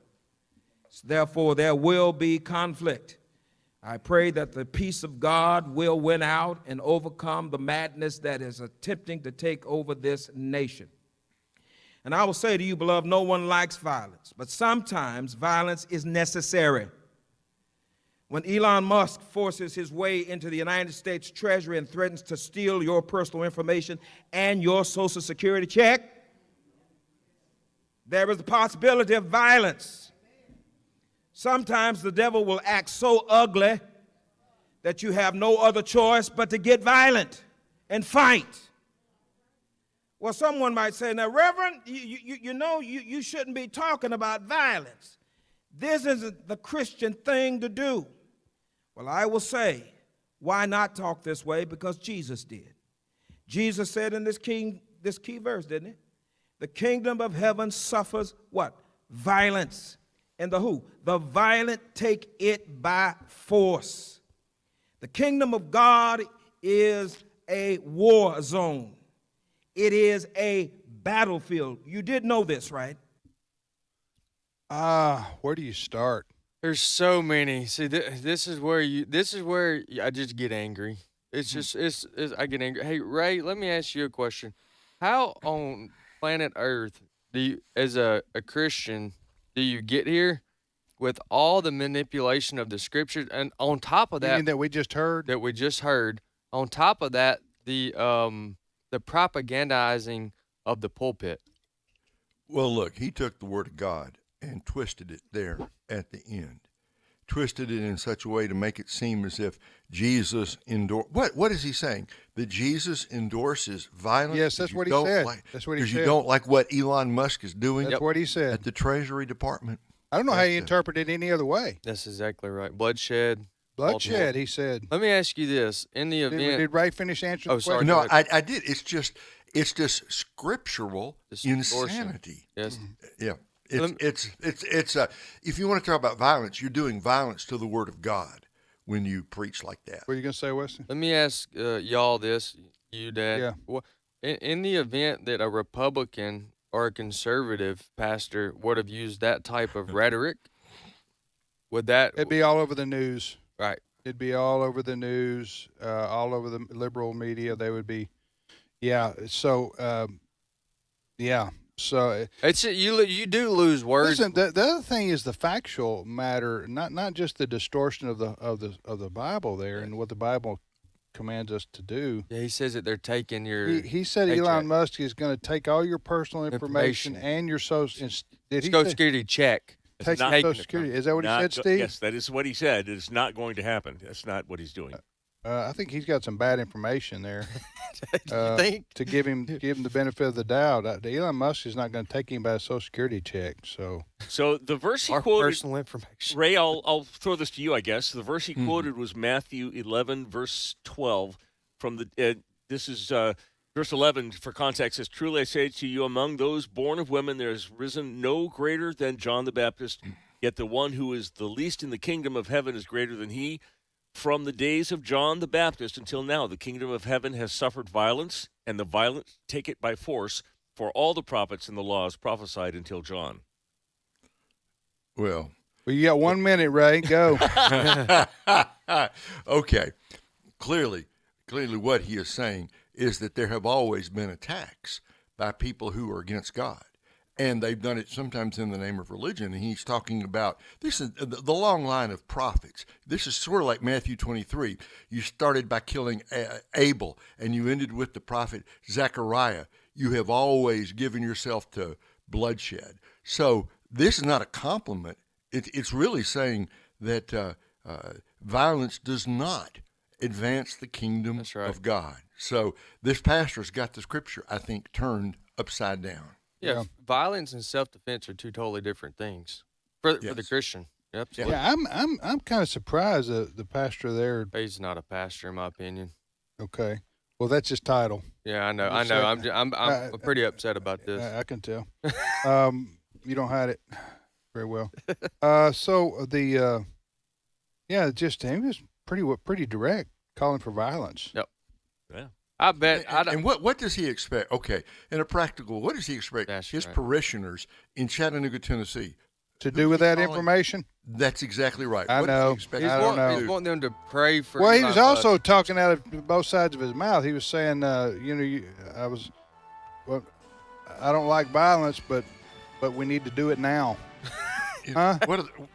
Therefore, there will be conflict. I pray that the peace of God will win out and overcome the madness that is attempting to take over this nation. And I will say to you, beloved, no one likes violence, but sometimes violence is necessary. When Elon Musk forces his way into the United States Treasury and threatens to steal your personal information and your Social Security check, there is the possibility of violence. Sometimes the devil will act so ugly that you have no other choice but to get violent and fight. Well, someone might say, now, Reverend, you shouldn't be talking about violence. This isn't the Christian thing to do. Well, I will say, why not talk this way? Because Jesus did. Jesus said in this key verse, didn't he? The kingdom of heaven suffers what? Violence. And the who? The violent take it by force. The kingdom of God is a war zone. It is a battlefield. You did know this, right? Where do you start? There's so many. See, this is where I just get angry. It's just I get angry. Hey, Ray, let me ask you a question. How on planet Earth do you, as a Christian, do you get here with all the manipulation of the scriptures, and on top of that, you mean that we just heard, on top of that, the propagandizing of the pulpit? Well, look, he took the word of God and twisted it there at the end. Twisted it in such a way to make it seem as if Jesus endorsed. What is he saying? That Jesus endorses violence? Yes, that's what he said. That's what he said. Because you don't like what Elon Musk is doing? That's what he said. At the Treasury Department? I don't know how you interpret it any other way. That's exactly right. Bloodshed. Bloodshed, he said. Let me ask you this. In the event... Did Ray finish answering the question? No, I did. It's just scriptural insanity. Yes. Yeah. It's if you want to talk about violence, you're doing violence to the Word of God when you preach like that. What are you going to say, Wesley? Let me ask y'all this, you, Dad. Yeah. Well, in the event that a Republican or a conservative pastor would have used that type of rhetoric, would that... It'd be all over the news. Right. It'd be all over the news, all over the liberal media. They would be, yeah. So, yeah. So it's you do lose words. Listen, the other thing is the factual matter, not just the distortion of the Bible there and what the Bible commands us to do. Yeah, he says that they're taking your. He said paycheck. Elon Musk is going to take all your personal information and your social. Social Security check. Take Social Security. Is that what he said, Steve? Yes, that is what he said. It's not going to happen. That's not what he's doing. I think he's got some bad information there. You think? To give him the benefit of the doubt, Elon Musk is not going to take anybody's Social Security check. So the verse he Our quoted, personal information. Ray, I'll throw this to you, I guess. The verse he quoted was Matthew 11, verse 12. From the this is verse 11 for context. Says, "Truly I say to you, among those born of women, there has risen no greater than John the Baptist. Yet the one who is the least in the kingdom of heaven is greater than he. From the days of John the Baptist until now, the kingdom of heaven has suffered violence, and the violent take it by force. For all the prophets and the laws prophesied until John." Well, you got 1 minute, Ray. Go. Okay. Clearly, what he is saying is that there have always been attacks by people who are against God. And they've done it sometimes in the name of religion. And he's talking about this is the long line of prophets. This is sort of like Matthew 23. You started by killing Abel, and you ended with the prophet Zechariah. You have always given yourself to bloodshed. So this is not a compliment. It's really saying that violence does not advance the kingdom of God. So this pastor's got the scripture, I think, turned upside down. Yeah, violence and self-defense are two totally different things for the Christian. Yep. Yeah, I'm kind of surprised that the pastor there. He's not a pastor, in my opinion. Okay, well that's his title. Yeah, I know. I'm pretty upset about this. I can tell. You don't hide it very well. So the just he was pretty direct, calling for violence. Yep. Yeah. I bet. And what does he expect? Okay, in a practical, what does he expect his parishioners in Chattanooga, Tennessee, to do with that information? That's exactly right. I know. He's wanting them to pray for. Well, he was also talking out of both sides of his mouth. He was saying, I don't like violence, but we need to do it now. Huh?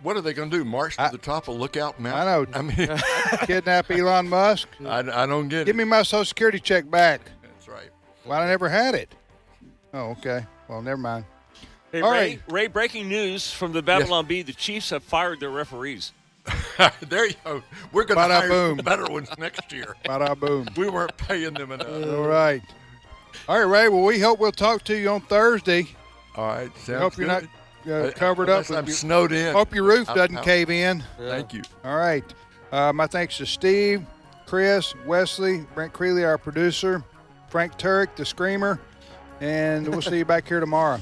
What are they going to do? March to the top of Lookout Mountain? I know. I mean, kidnap Elon Musk? I don't get it. Give me my Social Security check back. That's right. Well, I never had it. Oh, okay. Well, never mind. Hey, All Ray, right. Ray, breaking news from the Babylon Bee. The Chiefs have fired their referees. There you go. We're going to hire better ones next year. Bada boom. We weren't paying them enough. All right. All right, Ray. Well, we hope we'll talk to you on Thursday. All right. Sounds hope good. You're not covered up. I'm snowed in. Hope your roof doesn't cave in. Thank you. All right. My thanks to Steve, Chris, Wesley, Brent Creeley, our producer, Frank Turek, the Screamer, and we'll see you back here tomorrow.